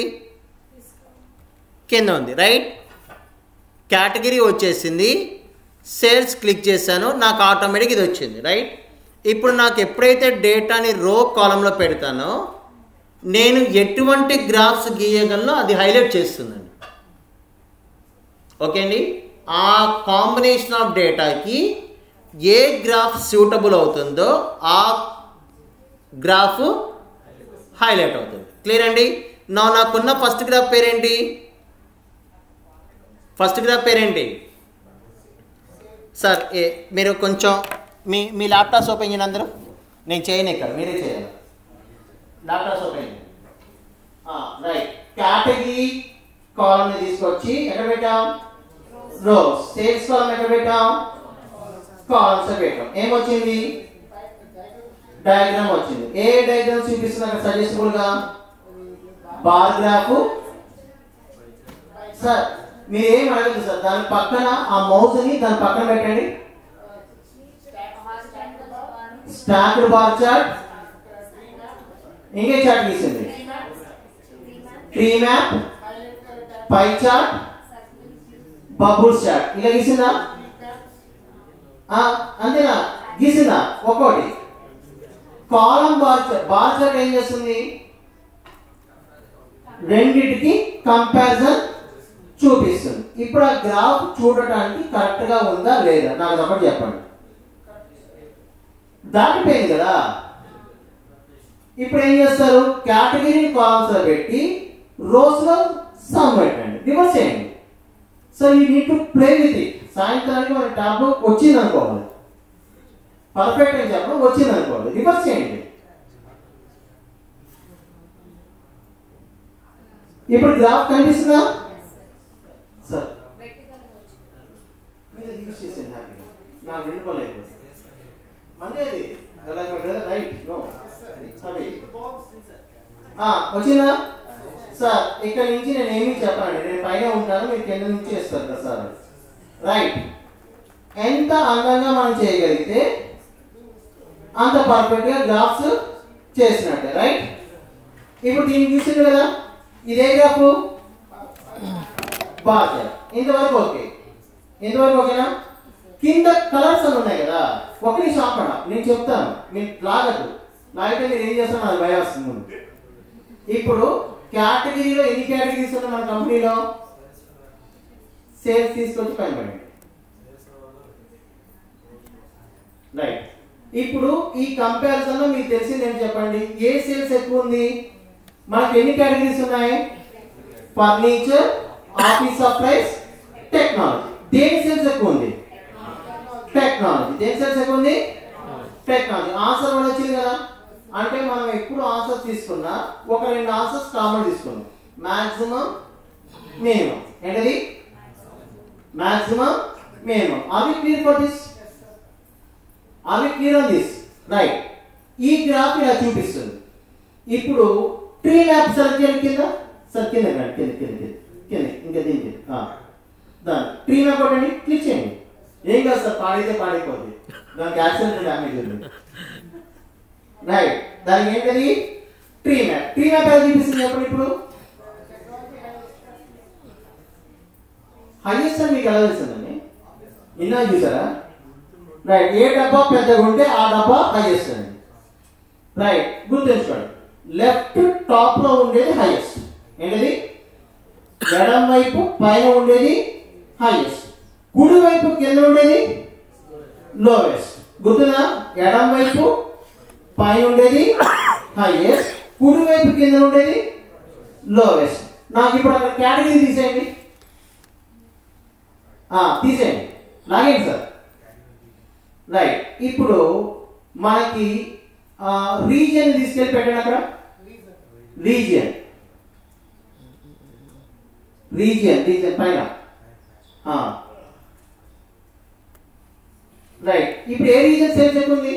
కింద ఉంది. రైట్. కేటగిరీ వచ్చేసింది. సేల్స్ క్లిక్ చేశాను, నాకు ఆటోమేటిక్ ఇది వచ్చింది. రైట్. ఇప్పుడు నాకు ఎప్పుడైతే డేటాని రో కాలంలో పెడతానో నేను ఎటువంటి గ్రాఫ్స్ గీయగలనో అది హైలైట్ చేస్తుందండి. ఓకే అండి. ఆ కాంబినేషన్ ఆఫ్ డేటాకి ఏ గ్రాఫ్ సూటబుల్ అవుతుందో ఆ గ్రాఫ్ హైలైట్ అవుతుంది. క్లియర్ అండి. నాకున్న ఫస్ట్ గ్రాఫ్ పేరేంటి? ఫస్ట్ గ్రాఫ్ పేరేంటి సార్? మీరు కొంచెం మీ ల్యాప్టాప్స్ ఓపెన్ చేయండి అందరూ. నేను చేయను ఇక్కడ, మీరే చేయాలి. ల్యాప్టాప్స్ ఓపెన్ చేయండి. రైట్. కేటగిరీ కాలమ్ని తీసుకొచ్చి ఎక్కడ పెట్టాం? రోస్. సేల్స్ కాలమ్ ఎక్కడ పెట్టాం? కాలమ్స్ పెట్టాం. ఏమొచ్చింది? డయాగ్రామ్ వచ్చింది. ఏ డయాగ్రామ్ చూపిస్తుంది అక్కడ సజెస్టబుల్ గా? Bar graph. సార్ మీరు ఏం అడగదు సార్, దాని పక్కన ఆ మౌస్ ని దాని పక్కన పెట్టండి. Stacked bar chart. ఇంకే చార్ట్ గీసింది? Tree map, pie chart, bubbles chart. ఇలా గీసిందా? అంతేనా? గీసిందా? ఒక్కోటి. Column bar chart. Bar chart ఏం చేస్తుంది? రెండిటికి కంపారిజన్ చూపిస్తుంది. ఇప్పుడు ఆ గ్రాఫ్ చూడటానికి కరెక్ట్ గా ఉందా లేదా నాకు ఒకటి చెప్పండి. దాటిపోయింది కదా. ఇప్పుడు ఏం చేస్తారు? కేటగిరీ కాలమ్స్ లో పెట్టి రోస్ లో సమ్ పెట్టండి, రివర్స్ చేయండి. So you need to play with it. సాయంత్రానికి మన ట్యాబ్ వచ్చింది అనుకోవాలి, పర్ఫెక్ట్ అని చెప్పడం వచ్చింది అనుకోవాలి, రివర్స్ చేయండి. ఇప్పుడు గ్రాఫ్ కనిపిస్తుందా సార్? మీరు యూజ్ చేసేది హ్యాపీగా నాకు వినుకోలేదు. మందేది రైట్ నో వచ్చిందా సార్? ఇక్కడ నుంచి నేను ఏమి చెప్పండి, నేను పైన ఉంటాను, మీరు కింద నుంచి చేస్తారు కదా సార్. రైట్. ఎంత అందంగా మనం చేయగలిగితే అంత పర్ఫెక్ట్ గా గ్రాఫ్స్ చేసినట్టే. రైట్. ఇప్పుడు దీన్ని చూసింది కదా, ఇదే గ్రాఫ్ బాగా ఇంతవరకు ఓకే. ఇంతవరకు ఓకేనా? కింద కలర్స్ అని ఉన్నాయి కదా, ఒక నిమిషం ఆపండి, నేను చెప్తాను, మీరు లాగద్దు. లాగితే మీరు ఏం చేస్తాను అది భయం వస్తుంది ముందు. ఇప్పుడు కేటగిరీలో ఎన్ని కేటగిరీస్ ఉన్నాయి మన కంపెనీలో? సేల్స్ తీసుకొచ్చి పైన పడండి. రైట్. ఇప్పుడు ఈ కంపారిజన్ లో మీకు తెలిసింది ఏంటి చెప్పండి? ఏ సేల్స్ ఎక్కువ ఉంది? మనకి ఎన్ని కేటగిరీస్ ఉన్నాయి? Furniture, office supplies, technology. దేని సేల్స్ ఎక్కువ ఉంది? టెక్నాలజీ. దేని సేల్స్ ఎక్కువ ఉంది? టెక్నాలజీ. ఆన్సర్ వన్ వచ్చింది కదా. అంటే మనం ఎప్పుడు ఆన్సర్ తీసుకున్నా ఒక రెండు ఆన్సర్స్ కామన్ తీసుకున్నాం. Maximum, minimum. ఏంటది? Maximum, minimum. Are we clear for this? Are we clear on this? Right. ఈ గ్రాఫ్ ఇలా చూపిస్తుంది. ఇప్పుడు ట్రీ మ్యాప్ సెలెక్ట్ చేయండి. కింద సార్, కింద కింద కింద కింద ఇంకా దీనికి దాన్ని ట్రీ మ్యాప్ కొట్టండి, క్లిక్ చేయండి. ఏం కాదు సార్, పాడైతే పాడైపోద్ది, దానికి యాక్సిడెంట్ డ్యామేజ్ ఉంది. రైట్. దానికి ఏంటది? ట్రీ మ్యాప్ ఎలా చూపిస్తుంది చెప్పండి ఇప్పుడు? హైయెస్ట్ అని మీకు ఎలా తెలుస్తుందండి? ఇన్నా చూసారా? రైట్, ఏ డబ్బా పెద్దగా ఉంటే ఆ డబ్బా హైయెస్ట్ అండి. రైట్, గుర్తుంచుకోండి. లెఫ్ట్ టాప్ లో ఉండేది హైయెస్ట్, ఏంటది? ఎడం వైపు పైన ఉండేది హైయెస్ట్, కుడి వైపు కింద ఉండేది లోవెస్ట్. గుర్తున్నా? ఎడం వైపు పైన ఉండేది హైయెస్ట్, కుడి వైపు కింద ఉండేది లోవెస్ట్. నాకు ఇప్పుడు అక్కడ కేటగిరీ తీసేయండి, తీసేయండి, లాగేయండి సార్. రైట్, ఇప్పుడు మనకి రీజియన్ తీసుకెళ్ళి పెట్టండి అక్కడ. రీజియన్ పైన. రైట్, ఇప్పుడు ఏ రీజియన్ సేవ్ చెప్తుంది?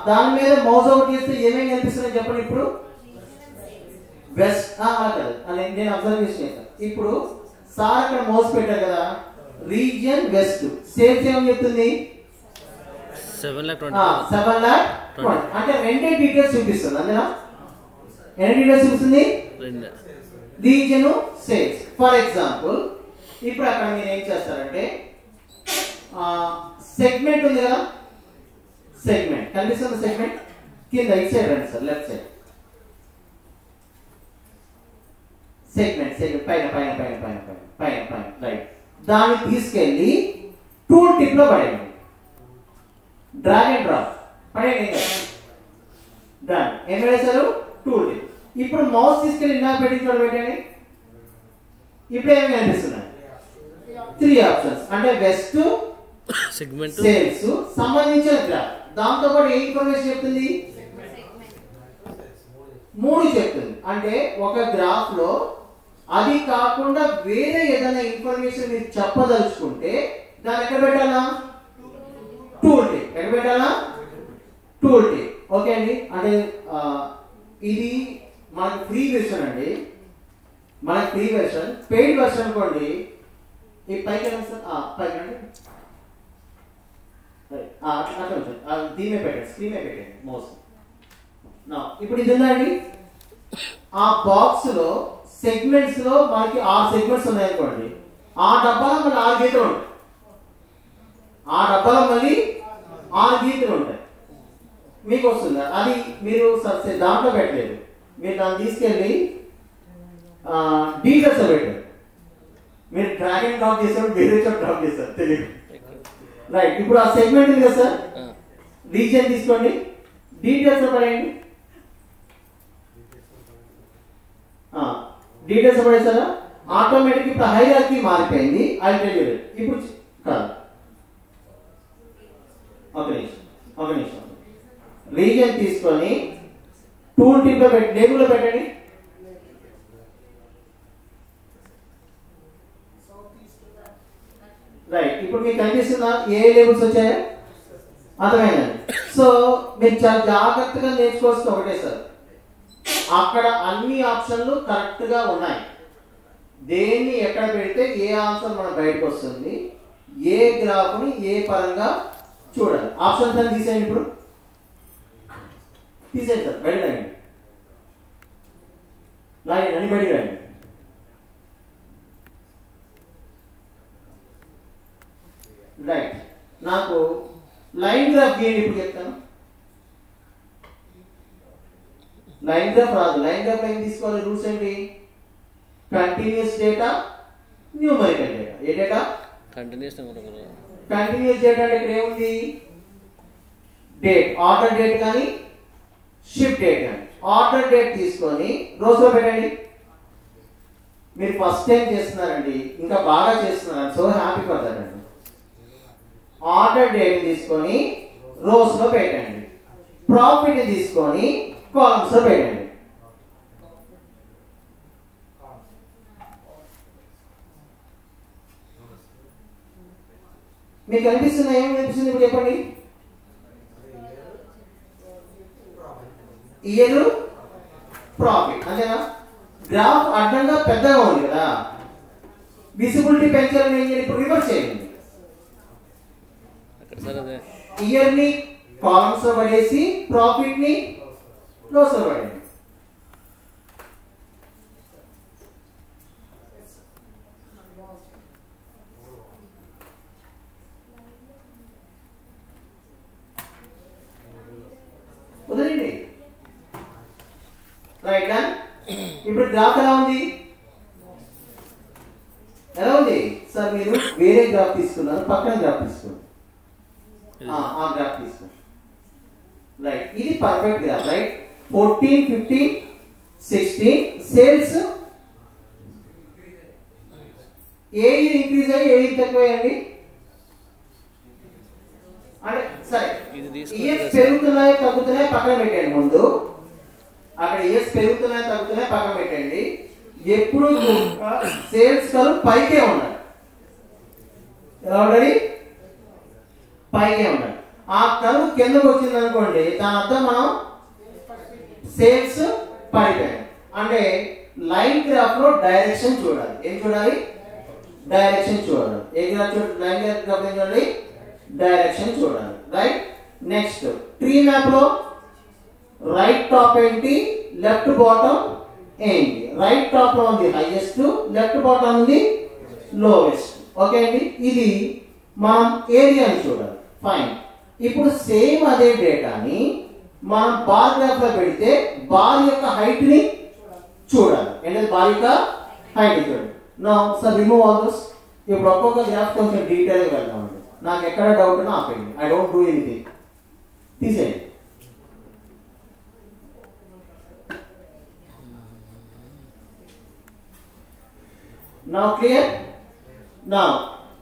దాని మీద మౌస్ అవుట్ చేస్తే ఏమేమి కనిపిస్తున్నాయి చెప్పండి ఇప్పుడు? వెస్ట్. నేను అబ్జర్వ్ చేసాను. ఇప్పుడు సార్ అక్కడ మౌస్ పెట్టారు కదా, రీజియన్ వెస్ట్. సేవ్ చేయమని చెప్తుంది 7,20,000. అంటే రెండే డీటెయిల్స్ చూపిస్తుంది. అందులో ఎన్ని డీటెయిల్స్ చూపిస్తుంది? Region, sales. ఫర్ ఎగ్జాంపుల్ ఇప్పుడు అక్కడ మీరు ఏం చేస్తారంటే సెగ్మెంట్ ఉంది కదా, సెగ్మెంట్ కనిపిస్తుంది. సెగ్మెంట్ కింద ఇటు సైడ్ రండి సార్, లెఫ్ట్ సైడ్. సెగ్మెంట్ పైన రైట్. దాన్ని తీసుకెళ్ళి టూల్ టిప్ లో పడేయండి. డ్రాగ్ అండ్ డ్రాప్ పడేయండి. డన్. ఏం వేశారు? Tool tip. ఇప్పుడు మౌస్ తీసుకెళ్ళి ఇందాక పెట్టించుకోవడం పెట్టండి. ఇప్పుడు ఏమి కనిపిస్తున్నాయి? 3 ఆప్షన్స్. అంటే వెస్ట్, సెగ్మెంట్, సేల్స్ సంబంధించిన గ్రాఫ్. దాంతో పాటు ఏ ఇన్ఫర్మేషన్ చెప్తుంది? 3 చెప్తుంది. అంటే ఒక గ్రాఫ్ లో అది కాకుండా వేరే ఏదైనా ఇన్ఫర్మేషన్ మీరు చెప్పదలుచుకుంటే దాన్ని ఎక్కడ పెట్టాలా? Tool tip. ఎక్కడ పెట్టాలా? Tool tip. ఓకే అండి. అంటే ఇది మనకి ఫ్రీ వెర్షన్ అండి, మనకి ఫ్రీ వెర్షన్. పెయిడ్ వెర్షన్ అనుకోండి, ఈ పైకి పైకి దీని పెట్టండి, స్క్రీన్ పెట్టండి మౌస్. ఇప్పుడు ఇది ఉందండి, ఆ బాక్స్ లో సెగ్మెంట్స్ లో మనకి 6 సెగ్మెంట్స్ ఉన్నాయనుకోండి, ఆ డబ్బాలో మళ్ళీ 6 గీతలు ఉంటాయి. మీకు వస్తుందా? అది మీరు దాంట్లో పెట్టలేదు, మీరు దాన్ని తీసుకెళ్ళి డీటెయిల్స్ పెట్టారు. మీరు డ్రాగ్ అండ్ డ్రాప్ చేశారు, వేరే చోట డ్రాప్ చేశారు, తెలియదు. రైట్, ఇప్పుడు ఆ సెగ్మెంట్ ఉంది కదా సార్, రీజియన్ తీసుకోండి, డీటెయిల్స్ పడేయండి. డీటెయిల్స్ పడేసారా? ఆటోమేటిక్ ఇప్పుడు హైరార్కీ మారిపోయింది. ఇప్పుడు కాదు, ఒక నిమిషం. రీజియన్ తీసుకొని టూల్ టిప్ లో పెట్టి లేబుల్ లో పెట్టండి. రైట్, ఇప్పుడు మీకు కనిపిస్తుందా ఏ లేబుల్స్ వచ్చాయో? అర్థమైందండి. సో మీరు చాలా జాగ్రత్తగా నేర్చుకోవాల్సింది ఒకటే సార్, అక్కడ అన్ని ఆప్షన్లు కరెక్ట్ గా ఉన్నాయి. దేన్ని ఎక్కడ పెడితే ఏ ఆన్సర్ మన బయటకు వస్తుంది, ఏ గ్రాఫ్ ని ఏ పరంగా చూడాలి. ఆప్షన్స్ అని తీసేయండి. ఇప్పుడు తీసేయండి సార్, బయట రండి, అన్ని బయటికి రండి. రైట్, నాకు లైన్ గ్రాఫ్ గీయండి. ఇప్పుడు చెప్తాను. లైన్ గ్రాఫ్ రాదు. లైన్ గ్రాఫ్ ఏం తీసుకోవాలి? రూల్స్ ఏంటి? Continuous data, numerical data. ఏ డేటా? Continuous data. అంటే ఇక్కడ ఏముంది? డేట్, ఆర్డర్ డేట్ కానీ షిఫ్ట్ డేట్ కానీ. ఆర్డర్ డేట్ తీసుకొని రోస్ లో పెట్టండి. మీరు ఫస్ట్ టైం చేస్తున్నారండి, ఇంకా బాగా చేస్తున్నారు, సో హ్యాపీ ఫర్ దట్ అండి. ఆర్డర్ డేట్ తీసుకొని రోస్ లో పెట్టండి, ప్రాఫిట్ తీసుకొని కాలమ్స్ లో పెట్టండి. మీకు కనిపిస్తుంది? ఏమి కనిపిస్తుంది ఇప్పుడు చెప్పండి? ఇయర్, ప్రాఫిట్, అంతేనా? గ్రాఫ్ అడ్డంగా పెద్దగా ఉంది కదా, విజిబిలిటీ పెంచాలని ఏం చేయాలి? ఇప్పుడు రివర్స్ చేయండి. సార్ అదే ఇయర్ని కాలమ్స్ లో పడేసి ప్రాఫిట్ ని రోస్ లో పడేయండి. వదిలేండి. రైట్ గా ఇప్పుడు గ్రాఫ్ ఎలా ఉంది? ఎలా ఉంది సార్? మీరు వేరే గ్రాఫ్ తీసుకున్నారు, పక్కన గ్రాఫ్ తీసుకున్నారు. ఆ గ్రాఫ్ తీసుకోండి. రైట్, ఇది పర్ఫెక్ట్ గ్రాఫ్. రైట్, 14, 15, 16 సేల్స్ ఏది ఇంక్రీజ్ అయ్యి ఏది తక్కువయ్యండి అంటే సరే ఇయర్స్ పెరుగుతున్నాయి తగ్గుతున్నాయి పక్కన పెట్టండి. ముందు అక్కడ ఇయర్స్ పెరుగుతున్నాయి తగ్గుతున్నాయి పక్కన పెట్టండి. ఎప్పుడు సేల్స్ కర్వ్ పైకే ఉండాలి. ఆల్రెడీ పైకే ఉండాలి. ఆ కర్వ్ కిందకు వచ్చింది అనుకోండి, దాని అర్థం మనం సేల్స్ పడిపోయాయి. అంటే లైన్ గ్రాఫ్ లో డైరెక్షన్ చూడాలి. ఏం చూడాలి? డైరెక్షన్ చూడాలి. ఏ గ్రాఫ్ చూడాలి? లైన్ గ్రాఫ్ ఏం చూడాలి? డైరెక్షన్ చూడాలి. రైట్, నెక్స్ట్ ట్రీ మ్యాప్ లో రైట్ టాప్ ఏంటి, లెఫ్ట్ బాటమ్ ఏంటి? రైట్ టాప్ లో ఉంది హైయెస్ట్, లెఫ్ట్ బాటమ్ ఉంది లోవెస్ట్. ఓకే అండి, ఇది మనం ఏరియాని చూడాలి. ఫైన్. ఇప్పుడు సేమ్ అదే డేటాని మనం బార్ గ్రాఫ్ లో పెడితే బార్ యొక్క హైట్ ని చూడాలి. ఏంటంటే బార్ యొక్క హైట్ చూడండి. No sir remove all this. ఇప్పుడు ఒక్కొక్క గ్రాఫ్ కొంచెం డీటెయిల్ గా వెళ్దామండి. నాకు ఎక్కడ డౌట్ ఉన్నా ఆపేయండి. I don't do anything. తీసేయండి. Now clear? Now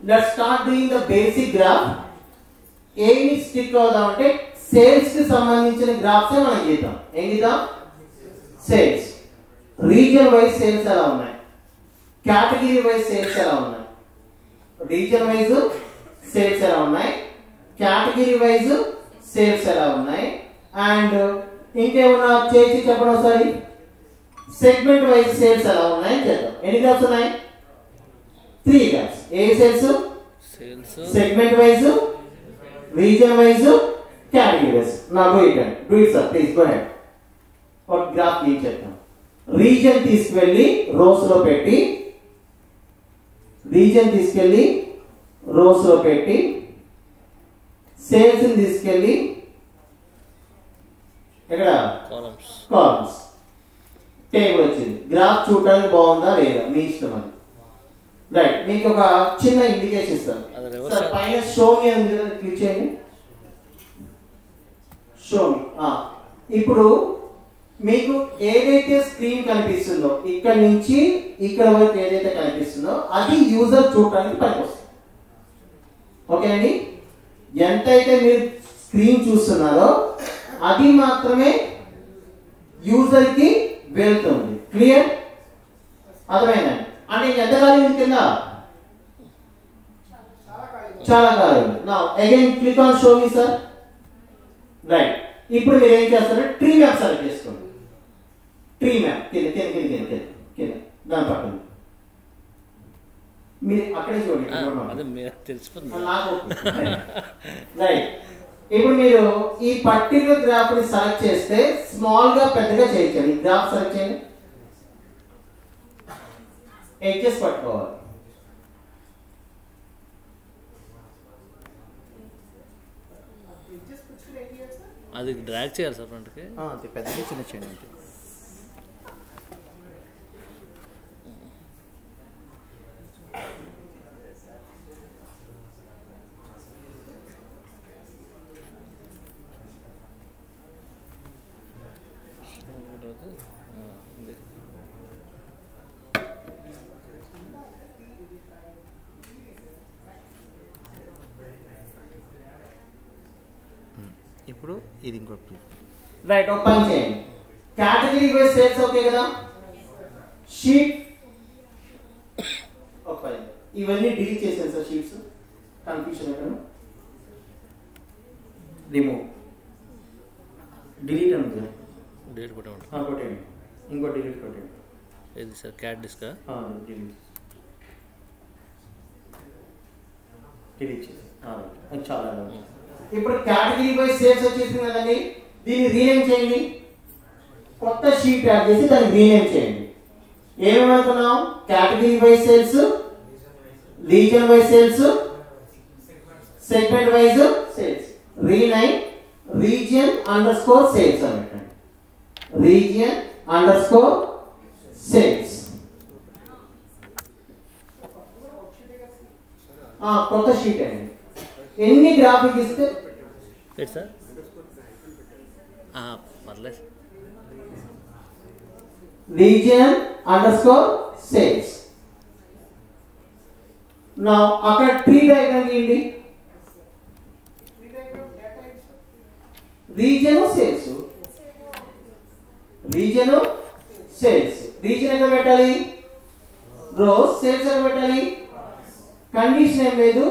let's start doing the basic graph. ఏమి స్టిక్ అవుదామంటే సేల్స్ కి సంబంధించిన గ్రాఫ్స్ మనం గీద్దాం. ఏం గీద్దాం? సేల్స్. రీజియన్ వైజ్ సేల్స్ ఎలా ఉన్నాయి, కేటగిరీ వైజ్ సేల్స్ ఎలా ఉన్నాయి, రీజియన్ వైజ్ సేల్స్ ఎలా ఉన్నాయి, కేటగిరీ వైజ్ సేల్స్ ఎలా ఉన్నాయి, అండ్ ఇంకేమన్నా చేసి చెప్పడం ఒకసారి సెగ్మెంట్ వైజ్ సేల్స్ ఎలా ఉన్నాయి చేద్దాం. ఎన్ని గ్రాఫ్స్ ఉన్నాయి? 3 గ్రాఫ్స్. ఏ sales? Segment wise, region wise, category wise. నా do it and do it sir please go ahead. ఒక గ్రాఫ్ ఏం చేద్దాం? రీజియన్ తీసుకెళ్ళి రోస్ లో పెట్టి, రీజియన్ తీసుకెళ్ళి రోస్ లో పెట్టి, సేల్స్ తీసుకెళ్ళి ఎక్కడ కాలమ్స్. టేబుల్ వచ్చింది. గ్రాఫ్ చూడడానికి బాగుందా లేదా మీ ఇష్టం అది. రైట్, మీకు ఒక చిన్న ఇండికేషన్ ఇస్తాను. సార్ పైన షో మీ అని క్లిక్ చేయండి. Show me. ఇప్పుడు మీకు ఏదైతే స్క్రీన్ కనిపిస్తుందో ఇక్కడ నుంచి ఇక్కడ వరకు ఏదైతే కనిపిస్తుందో అది యూజర్ చూడడానికి పనికొస్తుంది. ఓకే అండి, ఎంతైతే మీరు స్క్రీన్ చూస్తున్నారో అది మాత్రమే యూజర్ కి వెళ్తుంది. క్లియర్? అర్థమైందండి? అంటే ఎంత ఖాళీ ఉంది కింద? చాలా ఖాళీ ఉంది. నా again click on show me sir. Right, ఇప్పుడు మీరు ఏం చేస్తారు? ట్రీ మ్యాప్ సెలెక్ట్ చేసుకోండి. ట్రీ మ్యాప్ కింద కింద కింద కింద కింద కింద దాని పక్కన మీరు అక్కడే చూడండి. రైట్, ఇప్పుడు మీరు ఈ పర్టికులర్ గ్రాఫ్ ని సెలెక్ట్ చేస్తే స్మాల్ గా పెద్దగా చేయించండి. గ్రాఫ్ సెలెక్ట్ చేయండి. ఎడ్జెస్ పట్టుకోవాలి. అది డ్రాగ్ చేయాలి సార్ ఫ్రంట్కి. అది పెద్దగా చిన్న చేయండి. ఇప్పుడు ఇది ఇంకోటి. రైట్, ఒక పని చేయండి. కేటగిరీ వైజ్ సేల్స్ ఓకే కదా? షీట్ ఒక పని, ఇవన్నీ డిలీట్ చేశాను సార్. షీట్స్ కన్ఫ్యూషన్ ఎక్కడ? రిమూవ్, డిలీట్ అనుకుంది. డిలీట్ కొట్టండి. కొట్టండి. ఇంకో డిలీట్ కొట్టండి. ఏది సార్? క్యాట్ డిస్కా? డిలీట్. డిలీట్ చేసి అది చాలా ఇప్పుడు కేటగిరీ వైజ్ సేల్స్ వచ్చేసింది కదండి, దీన్ని రీనేమ్ చేయండి. కొత్త షీట్ యాడ్ చేసి దాన్ని రీనేమ్ చేయండి. ఏమేమి అనుకున్నాం? Category wise sales, region wise sales, segment wise sales. Rename region underscore sales అని పెట్టండి. Region underscore sales. కొత్త షీట్ అండి. ఎన్ని గ్రాఫిక్ ఇస్తే సార్ పర్లేదు. Region underscore sales. నా అక్కడ ట్రీ డయాగ్రామ్ గీయండి. Region sales, region sales. Region ఎక్కడ పెట్టాలి? రోస్. సేల్స్ ఎక్కడ పెట్టాలి? కండిషన్ ఏం లేదు,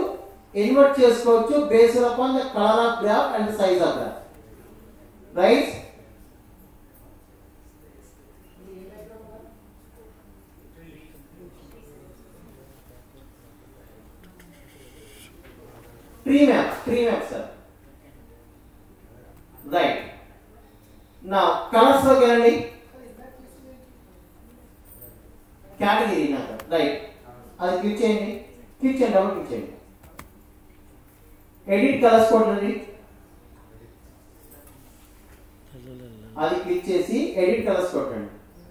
ఇన్వర్ట్ చేసుకోవచ్చు based upon the colour of graph and size of graph. Right? Tree map sir. Right. Now colors lo kelandi. Category na right. Adi click cheyandi. Click cheyandi, double click cheyandi. Edit colors kodandi. Adi click chesi edit colors kodandi.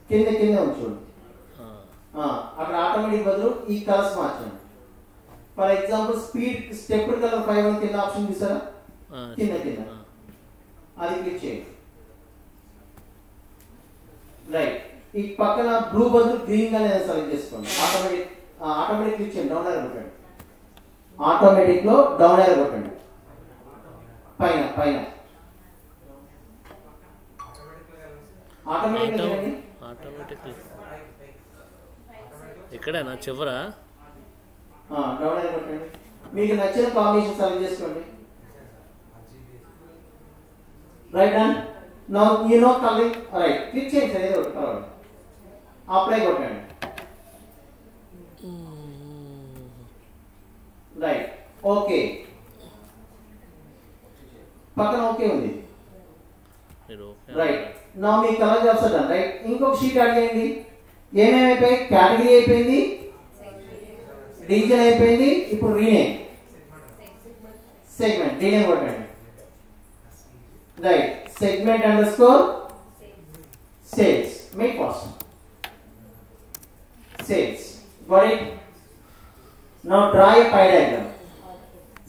కింద ఉంచండి. అక్కడ automatic బదులు ఈ colours మార్చండి. For example speed stepped colour 5 అని కింద option చూసారా? కింద అది క్లిక్ చేయండి. రైట్. ఈ పక్కన బ్లూ బదులు గ్రీన్ గా సెలెక్ట్ చేసుకోండి. ఆటోమేటిక్ క్లిక్ చేయండి. డౌన్ యారో కొట్టండి. ఆటోమేటిక్ లో డౌన్ యారో కొట్టండి. పైన ఆటోమేటిక్ ఎక్కడైనా చివరా డౌన్ యారో కొట్టండి. మీకు నచ్చిన కాంబినేషన్ సెలెక్ట్ చేసుకోండి. Right done. Now you know colouring. Right. Click చేయండి సార్, ఏదో ఒకటి పర్వాలేదు. అప్లై కొట్టండి. రైట్. ఓకే. పక్కన ఓకే ఉంది. రైట్. నౌ మీ colour jobs are done. Right. ఇంకొక షీట్ యాడ్ చేయండి. ఏమేమి అయిపోయి? కేటగిరీ అయిపోయింది, రీజన్ అయిపోయింది. ఇప్పుడు రీనేమ్ సెగ్మెంట్. రీనేమ్ కొట్టండి. Right. Segment underscore sales. Make fast sales. Got it? Now draw a pie diagram.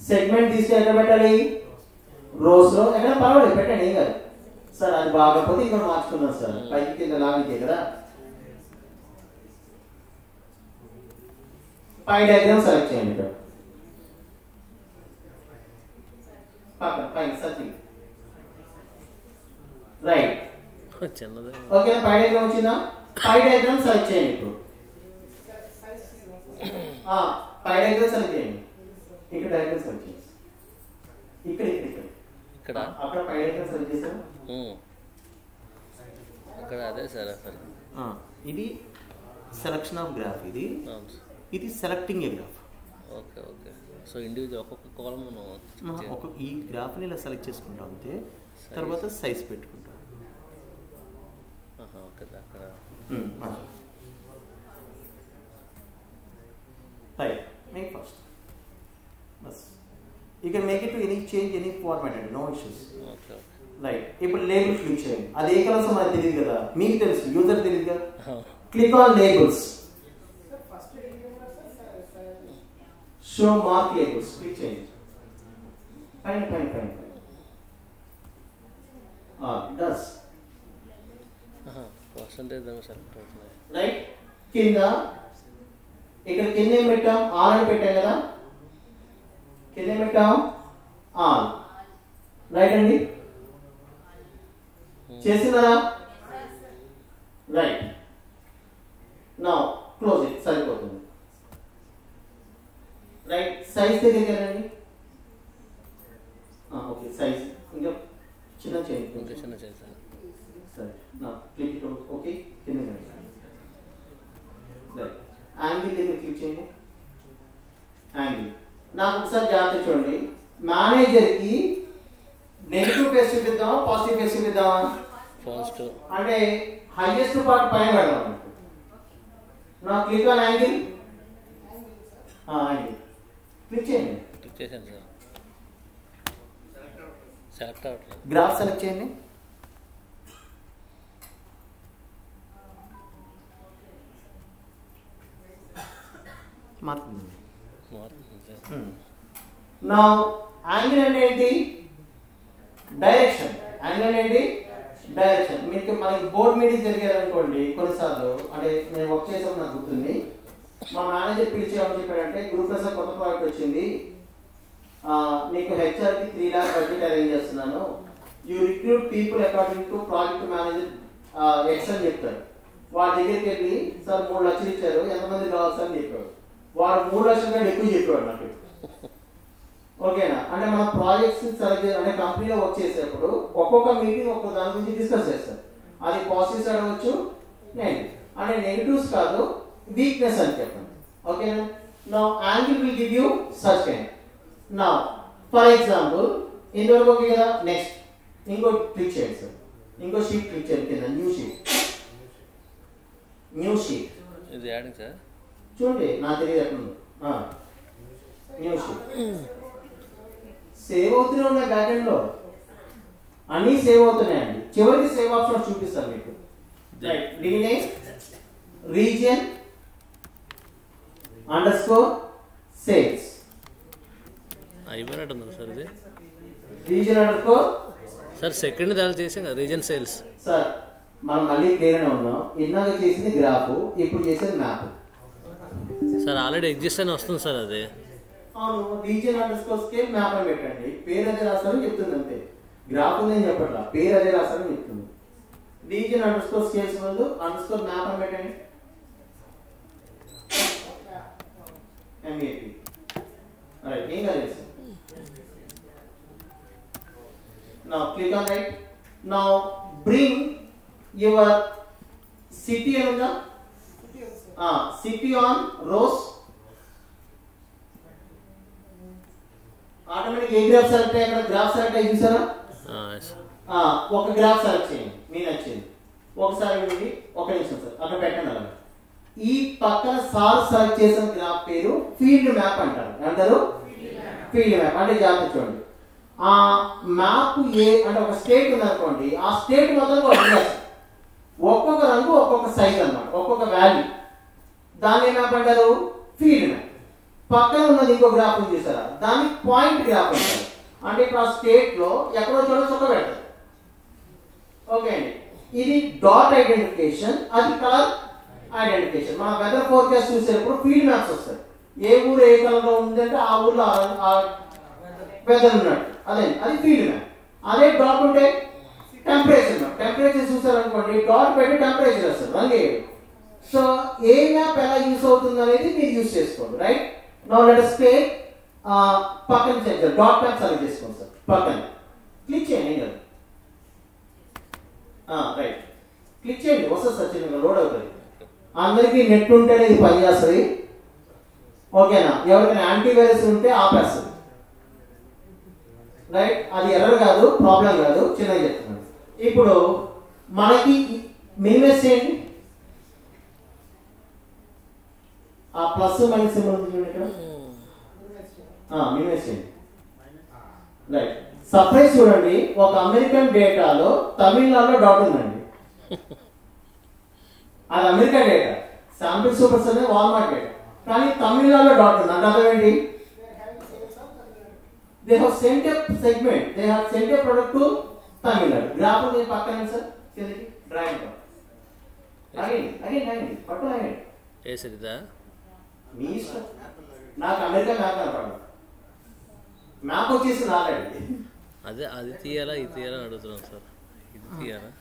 Segment తీసుకొని ఎక్కడ పెట్టాలి? రోస్ లో ఎక్కడ పర్వాలేదు పెట్టండి, ఏం కాదు సార్. అది బాగపోతే ఇంకా మార్చుకున్నాం సార్. పైకి కింద లాగితే కదా. పై డయాగ్రామ్ సెలెక్ట్ చేయండి. ఇక్కడ పైన సర్కిల్. రైట్. ఓకే. పై డయాగ్రామ్ వచ్చిందా? పై డయాగ్రామ్ సెలెక్ట్ చేయండి. ఇప్పుడు పై డయాగ్రామ్ సెలెక్ట్ చేయండి. ఇక్కడ డయాగ్రామ్ సెలెక్ట్ చేయండి. ఇక్కడ అక్కడ పై డయాగ్రామ్ సెలెక్ట్ చేశారు. అక్కడ అదే సార్. అసలు ఇది సెలక్షన్ ఆఫ్ గ్రాఫ్. ఇది సెలెక్టింగ్ ఏ గ్రాఫ్. ఓకే. సో ఇండివిజువల్ ఒక్కొక్క కాలం ఈ గ్రాఫ్ని ఇలా సెలెక్ట్ చేసుకుంటాం అంతే. తర్వాత సైజ్ పెట్టుకుంటాం. ఓకే. అక్కడ right. Make first bus. You can make it to any change any format అండి. No issues. ఓకే. రైట్. ఇప్పుడు లేబుల్ క్లిక్ చేయండి. అది ఏ కలర్స్ మనకు తెలియదు కదా, మీకు తెలుసు, యూజర్ తెలియదు కదా. Click on labels. Show mark labels. Click చేయండి. పైన డస్. పర్సంటేజ్ సెలెక్ట్ అవుతుంది. రైట్. కింద ఇక్కడ కింద ఏం పెట్టాం? ఆల్ అని పెట్టాం కదా. కింద ఏం పెట్టాం? ఆల్. రైట్ అండి. చేసిందా? రైట్. Now close it. సరిపోతుంది. రైట్. సైజ్ దగ్గరికి వెళ్ళండి. ఓకే. సైజ్ ఇంకా చిన్న చేయండి. సరే. నా క్లిక్ ఇట్. ఓకే. కింద రైట్. యాంగిల్ దగ్గర క్లిక్ చేయండి. యాంగిల్ నాకు ఒకసారి జాగ్రత్త చూడండి, మేనేజర్కి నెగిటివ్ ఫేస్ చూపిద్దామా పాజిటివ్ ఫేస్ చూపిద్దామా? పాజిటివ్. అంటే హైయెస్ట్ పార్ట్ పైన పెడదాం. నా click on angle, angle click చేయండి. క్లిక్ చేశాను సార్, సెలెక్ట్ అవ్వట్లేదు. గ్రాఫ్ సెలెక్ట్ చేయండి. మారుతుంది. నా యాంగిల్ అంటే ఏంటి? డైరెక్షన్. యాంగిల్ అంటే ఏంటి? డైరెక్షన్. మీకు మనకి బోర్డ్ మీటింగ్ జరిగేదనుకోండి కొన్నిసార్లు, అంటే నేను వర్క్ చేసాము నాకు గుర్తుంది, మా మేనేజర్ పిలిచేమని చెప్పాడంటే, గురుప్రసాద్ కొత్త ప్రాజెక్ట్ వచ్చింది, నీకు హెచ్ఆర్కి 3 lakh బడ్జెట్ అరేంజ్ చేస్తున్నాను, you recruit people according to project manager X అని చెప్తాడు. వాడి దగ్గరికి వెళ్ళి సార్ 3 లక్షలు ఇచ్చారు, ఎంతమంది కావాలి సార్ అని చెప్పాడు. వాడు 3 లక్షల కంటే ఎక్కువ చెప్పాడు నాకు. ఓకేనా? అంటే మన ప్రాజెక్ట్స్ సెలెక్ట్ అంటే కంపెనీలో వర్క్ చేసేటప్పుడు ఒక్కొక్క మీటింగ్ ఒక్కొక్క దాని గురించి డిస్కస్ చేస్తారు. అది పాజిటివ్స్ అడగవచ్చు, నెగిటివ్. అంటే నెగిటివ్స్ కాదు, వీక్నెస్ అని చెప్పండి. ఓకేనా? నా angle will give you such kind. నా ఫర్ ఎగ్జాంపుల్ ఇంతవరకు ఓకే కదా. నెక్స్ట్ ఇంకో క్లిక్ చేయండి సార్, ఇంకో షీట్ క్లిక్ చేయండి కింద, న్యూ షీట్. న్యూ షీట్ ఇది యాడింగ్ సార్, చూడండి నాకు తెలియదు ఎట్లుందో. న్యూ షీట్ సేవ్ అవుతూనే ఉన్నాయి, బ్యాక్ ఎండ్ లో అన్నీ సేవ్ అవుతున్నాయండి. చివరికి సేవ్ ఆప్షన్ చూపిస్తాను మీకు. డినేమ్ రీజియన్ _సేల్స్ అయిపోయినట్టుంది సార్ ఇది. రీజియన్ సార్ సెకండ్ దాని చేసాం కదా, రీజన్ సేల్స్. సార్ మనం మళ్ళీ క్లియర్గా ఉన్నాం. ఇందాక చేసింది గ్రాఫ్, ఇప్పుడు చేసేది మ్యాప్. సార్ ఆల్రెడీ ఎగ్జిస్ట్ అని వస్తుంది సార్ అది. అవును, రీజియన్ _స్కేల్ మ్యాప్ అని పెట్టండి. పేరు అదే రాస్తారని చెప్తుంది అంతే. గ్రాఫ్ ఉందని చెప్పట్లా, పేరు అదే రాస్తారని చెప్తుంది. రీజియన్ _స్కేల్స్ ముందు _మ్యాప్ అని పెట్టండి. MAP. Alright, ఏం కాలేదు sir. Now click on right. Now bring your city another. City on rows. Automatic A graph select అయ్యి అక్కడ గ్రాఫ్ సెలెక్ట్ అయ్యి చూసారా? ఒక గ్రాఫ్ సెలెక్ట్ చేయండి మీ నచ్చింది. ఒకసారి ఒక నిమిషం సార్ అక్కడ పెట్టండి. అలా ఈ పక్కన సార్ సెలెక్ట్ చేసిన గ్రాఫ్ పేరు ఫీల్డ్ మ్యాప్ అంటారు. అంటారు ఫీల్డ్ మ్యాప్. అంటే జాగ్రత్త చూడండి, ఆ మ్యాప్ ఏ అంటే ఒక స్టేట్ ఉందనుకోండి, ఆ స్టేట్ మొత్తం ఒక్కొక్క రంగు ఒక్కొక్క సైజ్ అన్నమాట, ఒక్కొక్క వాల్యూ. దాన్ని ఏ మ్యాప్ అంటారు? Field map. పక్కన ఉన్నది ఇంకో గ్రాఫ్ ఉంది చూసారా, దాన్ని పాయింట్ గ్రాఫ్ అంటారు. అంటే ఇప్పుడు ఆ స్టేట్ లో ఎక్కడో చోట చుక్క పెడతారు. ఓకే అండి, ఇది డాట్ ఐడెంటిఫికేషన్, అది కలర్ ఐడెంటిఫికేషన్. మన వెదర్ ఫోర్కాస్ట్ చూసేటప్పుడు ఫీల్డ్ మ్యాప్స్ వస్తాయి. ఏ ఊరు ఏ కలర్ లో ఉందంటే ఆ ఊర్లో వెదర్ ఉన్నట్టు, అదే అది ఫీల్డ్ మ్యాప్. అదే డాట్ ఉంటే టెంపరేచర్ మ్యాప్. టెంపరేచర్ చూసారనుకోండి, డాట్ పెట్టి టెంపరేచర్ వస్తుంది, రంగు. సో ఏ మ్యాప్ ఎలా యూస్ అవుతుంది అనేది మీరు యూస్ చేసుకోండి. Right now let us take పక్కన సెక్షన్ డాట్ మ్యాప్ సెలెక్ట్ చేసుకోండి సార్. పక్కన క్లిక్ చేయండి. రైట్ క్లిక్ చేయండి, వస్తుంది సార్, చిన్నగా లోడ్ అవుతుంది. అందరికీ నెట్ ఉంటేనే ఇది పనిచేస్తుంది. ఓకేనా? ఎవరికైనా యాంటీవైరస్ ఉంటే ఆపేస్తుంది. రైట్, అది ఎర్రర్ కాదు, ప్రాబ్లం కాదు, చిన్నగా చెప్తున్నాను. ఇప్పుడు మనకి మినిమైజ్ చేయండి. ఆ ప్లస్ మైనస్ సింబల్ ఉంది చూడండి ఇక్కడ, మినిమైజ్ చేయండి. రైట్, సర్ప్రైజ్ చూడండి, ఒక అమెరికన్ డేటాలో తమిళనాడులో డాట్ ఉందండి. అది అమెరికా డేటా, శాంపిల్ సూపర్స్ అనే వాల్మార్ట్ డేటా, కానీ తమిళనాడులో డాట్ ఉంది. అంటే అర్థం ఏంటి? They have cent a segment, they have cent a product to Tamil Nadu. Graph ఉంది పక్కన సార్, కిందకి డ్రాయింగ్ అగైన్ పట్టు అగైన్ ఏ సరిదా మీ ఇష్టం. నాకు అమెరికా మ్యాప్ కనపడదు, మ్యాప్ వచ్చేసి రాలేండి. అదే అది తీయాలా ఇది తీయాలని అడుగుతున్నాం సార్. ఇది తీయాలా?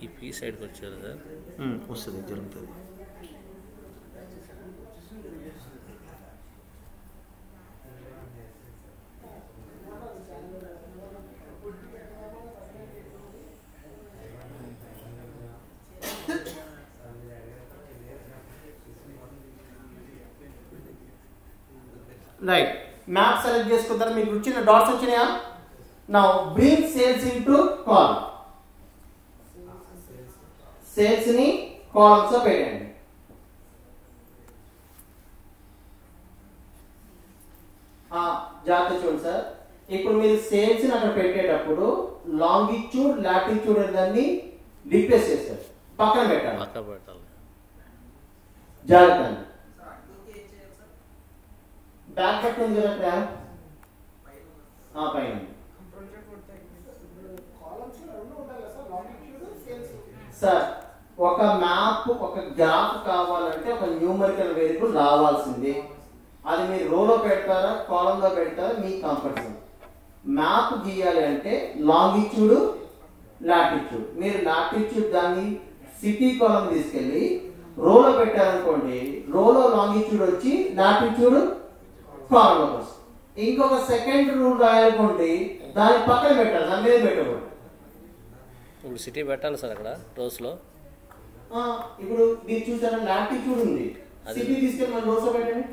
ఈ పీ సైడ్కి వచ్చారు సార్, వస్తుంది, జరుగుతుంది. రైట్ మ్యాప్ సెలెక్ట్ చేసుకుంటారు. మీకు వచ్చిన డాట్స్ వచ్చినాయా? Now bring sales into column. Sales ని కాలమ్స్ లో పెట్టండి. జాగ్రత్త చూడండి సార్. ఇప్పుడు మీరు సేల్స్ ని అక్కడ పెట్టేటప్పుడు లాంగిట్యూడ్ లాటిట్యూడ్ దాన్ని రిప్లేస్ చేస్తారు, పక్కన పెట్టాలి. పక్క పెట్టాలి. జాగ్రత్త అండి. బ్యాక్ బటన్ ఉంది కదా అక్కడ పైన. సార్ ఒక మ్యాప్ ఒక గ్రాఫ్ కావాలంటే ఒక న్యూమరికల్ వేరియబుల్ రావాల్సిందే. అది మీరు రోలో పెడతారా కాలంలో పెడతారా మీకు కంఫర్ట్. మ్యాప్ గీయాలి అంటే లాంగిట్యూడ్ లాటిట్యూడ్. మీరు లాటిట్యూడ్ దాన్ని సిటీ కాలం తీసుకెళ్ళి రోలో పెట్టారనుకోండి, రోలో లాంగిట్యూడ్ వచ్చి లాటిట్యూడ్ కాలంలో వస్తుంది. ఇంకొక సెకండ్ రూల్ రాయాలనుకోండి, దాని పక్కన పెట్టాలి, దాని మీద పెట్టకూడదు. ఇప్పుడు సిటీ పెట్టాలి సార్ అక్కడ రోస్లో. ఇప్పుడు మీరు చూసారా లాటిట్యూడ్ ఉంది, సిటీ తీసుకెళ్ళి మన రోస్లో పెట్టండి.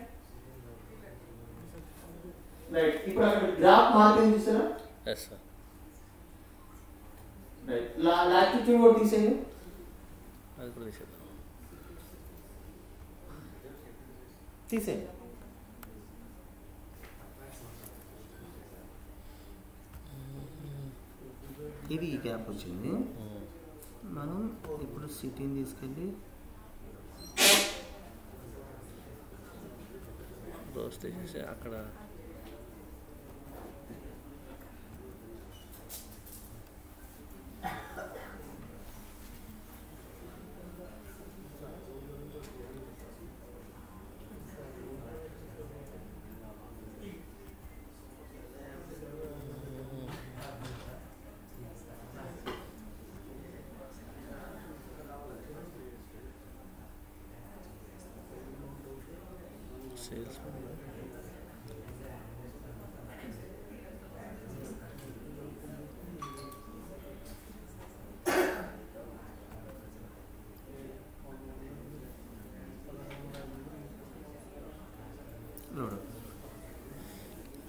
రైట్. ఇప్పుడు అక్కడ గ్రాఫ్ మార్కింగ్ చూసారా? Yes sir. రైట్. లాటిట్యూడ్ కూడా తీసేయండి. అది కూడా తీసేద్దాం. తీసేయండి. ఇది ఈ గ్యాప్ వచ్చింది. మనం ఇప్పుడు సిటీని తీసుకెళ్ళి రోస్ తీసేసి అక్కడ సేల్స్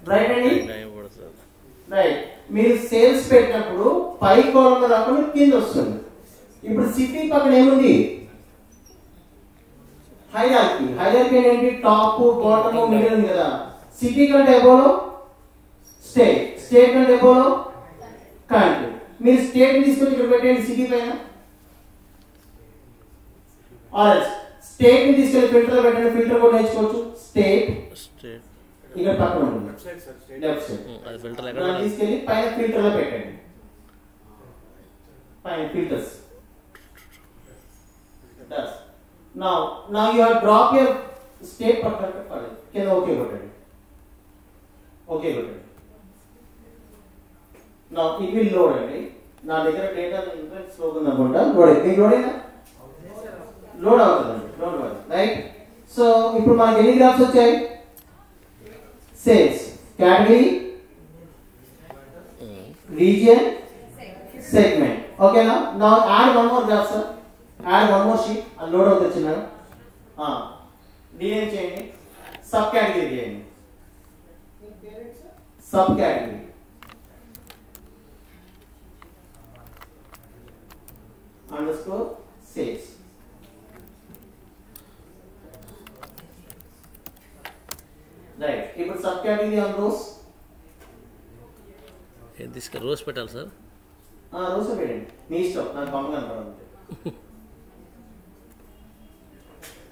రైట్ అండి. సార్. రైట్. మీరు సేల్స్ పెట్టినప్పుడు పై కాలంలో రాకుండా కింద వస్తుంది. ఇప్పుడు సిటీ పక్కన ఏముంది? హైరార్కీ. హైరార్కీ ఏంటి? టాప్ బాటమ్ మిడిల్ ఉంది కదా. సిటీ కంటే ఎబోలో స్టేట్, స్టేట్ కంటే ఎబోలో కంట్రీ. మీరు స్టేట్ తీసుకొని ఇక్కడ పెట్టండి సిటీ పైన. ఆర్ఎల్స్ స్టేట్ ని తీసుకెళ్ళి ఫిల్టర్ లో పెట్టండి. ఫిల్టర్ కూడా నేర్చుకోవచ్చు. స్టేట్ స్టేట్ ఇక్కడ పక్కన ఉంది, లెఫ్ట్ సైడ్. అది ఫిల్టర్ దాన్ని తీసుకెళ్ళి పైన ఫిల్టర్ లో పెట్టండి. పైన filters. Now you have drop your state పక్కన పెట్టాలి. కింద ఓకే కొట్టండి. ఓకే కొట్టండి. Now it will load అండి. నా దగ్గర డేటా ఇంటర్నెట్ స్లో ఉంది అనుకుంటా. లోడ్ అయింది. లోడ్ అయినా లోడ్ అవుతుందండి. లోడ్ అవ్వాలి. రైట్. సో ఇప్పుడు మనకి ఎన్ని గ్రాఫ్స్ వచ్చాయి? Sales, category, region, segment. ఓకేనా? Now add one more graph sir. Add one more sheet. అది లోడ్ అవుతుంది చిన్నగా. డిఎన్ చేయండి. సబ్ కేటగిరీ చేయండి. Sub category underscore sales. Right. ఇప్పుడు సబ్ కేటగిరీ ఆన్ రోస్. ఏది తీసుకు రోస్ పెట్టాలి సార్? రోస్ పెట్టండి. మీ ఇష్టం. నాకు పంపగలను పడాలంటే.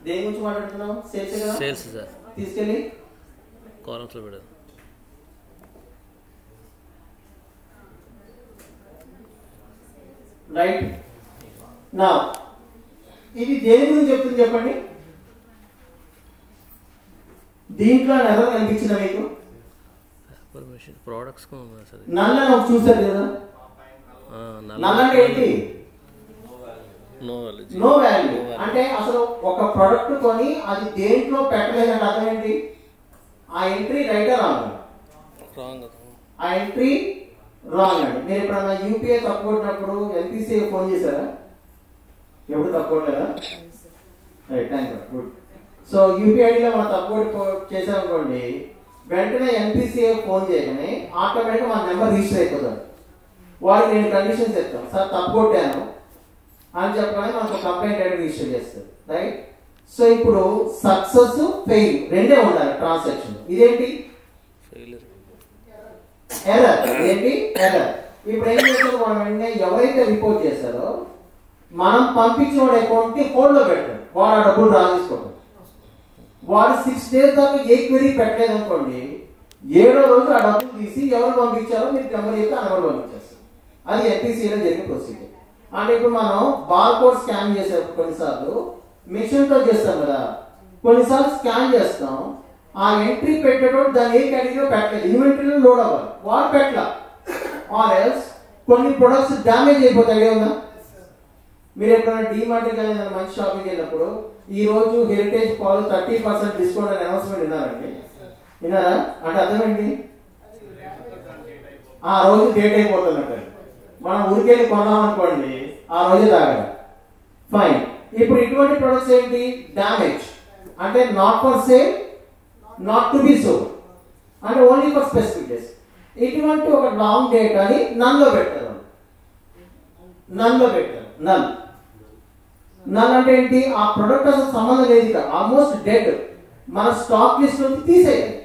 దేని గురించి మాట్లాడుతున్నాం? సేల్స్ కదా. Sales sir. తీసుకెళ్ళి కాలమ్స్లో పెట్టాలి. రైట్. నా ఇది దేని గురించి చెప్తుంది చెప్పండి. దీంట్లో ఎవరు కనిపించిన మీకు? Products sir. నల్ల చూసారు కదా. నల్ల అంటే ఏంటి? No value. అంటే అసలు ఒక ప్రొడక్ట్ కొని అది దేంట్లో పెట్టలేదని అర్థం ఏంటి? ఆ ఎంట్రీ రైట్ రాంగ్? ఆ ఎంట్రీ రాంగ్ అండి. మీరు ఎప్పుడన్నా యూపీఐ తప్పుకొట్టినప్పుడు ఎల్పిసి ఫోన్ చేశారా? ఎప్పుడు తప్పుకోవట్లేదా? Right. Thank you. Good. So యూపీఐలో మనం తప్పు చేసామనుకోండి, వెంటనే ఎన్పిసిఐ ఫోన్ చేయగానే ఆటోమేటిక్గా మన నెంబర్ రిజిస్టర్ అయిపోతుంది. వాడికి నేను కండిషన్స్ చెప్తాను, సార్ తప్పు కొట్టాను అని చెప్పగానే మనకు కంప్లైంట్ అనేది రిజిస్టర్ చేస్తారు, రైట్? సో ఇప్పుడు సక్సెస్ ఫెయిల్ రెండే ఉండాలి ట్రాన్సాక్షన్. ఇదేంటి ఎర్రర్, ఏంటి ఎర్రర్. ఇప్పుడు ఏం చేస్తారు, మనం వెంటనే ఎవరైతే రిపోర్ట్ చేస్తారో మనం పంపించిన వాడి అకౌంట్ ని హోల్డ్ లో పెట్టారు, వాడు ఆ డబ్బులు డ్రా చేసుకోవడం. వాడు 6 days దాకా ఏ క్వెరీ పెట్టలేదు అనుకోండి, 7వ రోజు ఆ డబ్బులు తీసి ఎవరు పంపించారో మీరు నెంబర్ చెప్తే ఆ నెంబర్ పంపించేస్తారు. అది ఎన్పిసిలో జరిగే ప్రొసీజర్. అంటే ఇప్పుడు మనం బార్ కోడ్ స్కాన్ చేసేటప్పుడు కొన్నిసార్లు మిషన్ తో చేస్తాం కదా, కొన్నిసార్లు స్కాన్ చేస్తాం, ఆ ఎంట్రీ పెట్టేటప్పుడు దాన్ని ఏ కేటగిరీలో పెట్టలేదు, ఇన్వెంటరీలో లోడ్ అవ్వాలి, వాడు పెట్టలా. ఆర్ ఎల్స్ కొన్ని ప్రొడక్ట్స్ డ్యామేజ్ అయిపోతాయి. ఐడియా ఉందా? మీరు ఎప్పుడైనా డీమార్ట్కి వెళ్ళిన మంచి షాపింగ్ వెళ్ళినప్పుడు ఈ రోజు హెరిటేజ్ పాలు 30% డిస్కౌంట్ అనే అనౌన్స్మెంట్ విన్నారండి? విన్నారా? అంటే అర్థం ఏంటి? ఆ రోజు డేట్ అయిపోతున్నట్టు. మనం ఊరికెళ్ళి కొన్నాం అనుకోండి, ఆ రోజే తాగాలి. ఫైన్. ఇప్పుడు ఇటువంటి ప్రొడక్ట్స్ ఏంటి? డ్యామేజ్ అంటే not for sale, not to be sold, అంటే ఓన్లీ ఫర్ స్పెసిఫిక్ డేస్. ఇటువంటి ఒక లాంగ్ డేట్ అని నన్లో పెట్టారు. నన్లో పెట్టారు. నన్ నన్ అంటే ఏంటి? ఆ ప్రొడక్ట్ అసలు సంబంధం లేదు, ఆల్మోస్ట్ డెడ్, మన స్టాక్ లిస్ట్ నుంచి తీసేయాలి.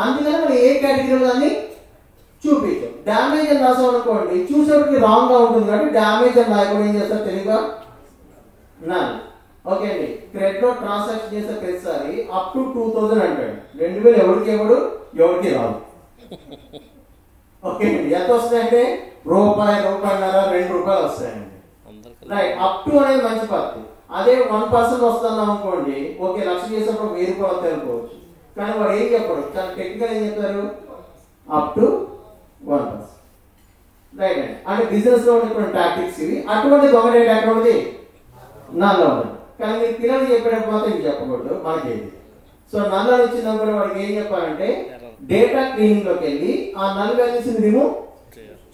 అందుకని మనం ఏ కేటగిరీలో దాన్ని చూపించాం. డ్యామేజ్ అని రాసాం అనుకోండి, చూసేవాడికి రాంగ్ గా ఉంటుంది కాబట్టి డ్యామేజ్ అని రాయకుండా ఏం చేస్తారు తెలియగా నన్. ఓకే అండి. క్రెడిట్ లో ట్రాన్సాక్షన్ చేసే ప్రతిసారి అప్ టు 2000 అంటాడు. 2000 ఎవరికి ఇవ్వడు, ఎవరికి రాదు. ఓకే అండి. ఎంత వస్తాయంటే రూపాయి, రూపాయన్నర, ₹2 వస్తాయండి. రైట్. అప్ టు అనేది మంచి పద్ధతి. అదే 1% వస్తున్నాం అనుకోండి, ఓకే, 1,00,000 చేసేప్పుడు ₹1000 వస్తాయి అనుకోవచ్చు. కానీ వాడు ఏం చెప్పాడు, చాలా టెక్నికల్ ఏం చెప్తారు, అప్ టు 1%. రైట్ అండి. అంటే బిజినెస్ లో ఉన్న టాక్టిక్స్ ఇవి. అటువంటి దొంగ డేటా ఎక్కడ ఉంది? నల్లో ఉంది. కానీ మీరు పిల్లలు చెప్పేటప్పుడు మాత్రం ఇవి చెప్పకూడదు, మనకేది. సో నల్లో వచ్చినప్పుడు వాడికి ఏం చెప్పాలంటే డేటా క్లీనింగ్ లోకి వెళ్ళి ఆ నల్ వాల్యూస్ రిమూవ్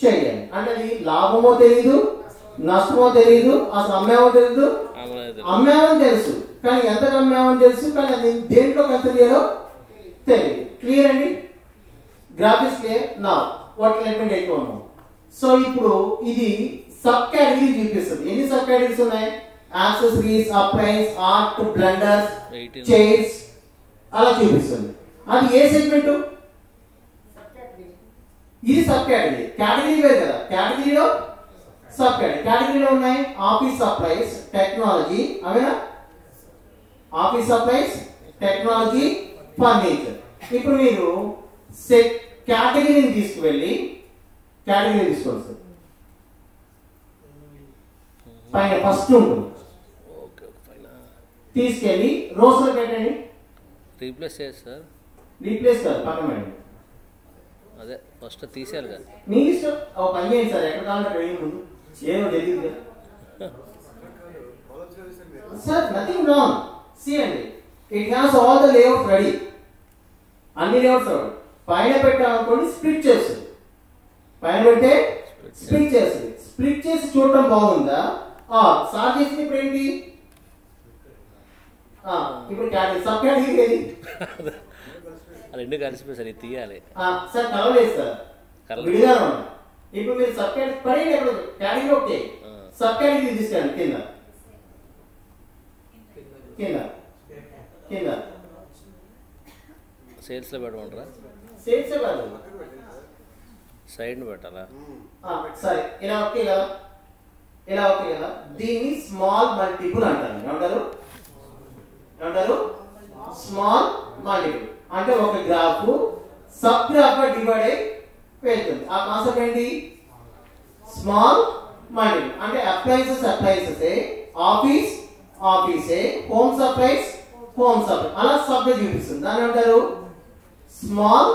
చేయాలి. అంటే అది లాభమో తెలియదు, నష్టమో తెలియదు, అసలు అమ్మేమో తెలియదు, అమ్మామని తెలుసు కానీ ఎంత అమ్మామని తెలుసు, కానీ అది దేంట్లో ఎంత చేయాలో తెలియదు. క్లియర్ అండి? Graphics clear? నా what let me take one. So ఇప్పుడు ఇది సబ్ కేటగిరీ చూపిస్తుంది. ఎన్ని సబ్ కేటగిరీస్ ఉన్నాయి? Accessories, appliances, art, blenders, chairs అలా చూపిస్తుంది. అది ఏ సెగ్మెంట్? ఇది సబ్ కేటగిరీ. కేటగిరీ వేరు కదా, కేటగిరీలో సబ్ కేటగిరీ. కేటగిరీలో ఉన్నాయి ఆఫీస్ సప్లైస్, టెక్నాలజీ, అవేనా? Office supplies, technology, furniture. ఇప్పుడు మీరు కేటగిరీని తీసుకువెళ్ళి కేటగిరీ తీసుకోవచ్చు. పైన ఫస్ట్ ఉంటుంది, తీసుకెళ్ళి రోస్ లో పెట్టండి. రీప్లేస్ చేయాలి సార్. రీప్లేస్ కాదు, పక్కన పెట్టండి. అదే ఫస్ట్ తీసేయాలి కదా. మీ ఇష్టం. ఒక పని చేయండి సార్, ఎక్కడ కావాలంటే ట్రైనింగ్ ముందు ఏమో తెలియదు సార్. Nothing wrong. సీ అండి, it has all the layout ready. అన్ని లేఅవుట్స్ రెడీ. పైన పెట్టాలనుకోండి స్ప్లిట్ చేస్తుంది. పైన పెడితే స్ప్లిట్ చేస్తుంది. స్ప్లిట్ చేసి చూడటం బాగుందా? సార్ చేసింది ఇప్పుడు ఏంటి? ఇప్పుడు సబ్ కేటగిరీ ఏది? రెండు కలిసిపోయి సార్, ఇది తీయాలి సార్. కలవలేదు సార్, విడిగా ఉన్నాయి. ఇప్పుడు మీరు సబ్ కేటగిరీ పడేయండి. ఎప్పుడు కేటగిరీ ఓకే, సబ్ కేటగిరీ తీసుకోండి. కింద కింద కింద సేల్స్ లో పెట్టమంటారా? సేల్స్ కాదు, సైడ్ పెట్టాలా? సరే, ఇలా ఓకే కదా, ఇలా ఓకే కదా. దీన్ని స్మాల్ మల్టిపుల్ అంటారు. ఏమంటారు? ఏమంటారు? స్మాల్ మల్టిపుల్ అంటే ఒక గ్రాఫ్ సబ్ గ్రాఫ్ డివైడ్ అయి వెళ్తుంది. ఆ కాన్సెప్ట్ ఏంటి? Small multiple. అంటే అప్లయన్సెస్ అప్లయన్సెస్, ఆఫీస్ ఆఫీసే, హోమ్ సప్లైస్ హోమ్ సప్లై, అలా సబ్ చూపిస్తుంది. దాన్ని ఏమంటారు? Small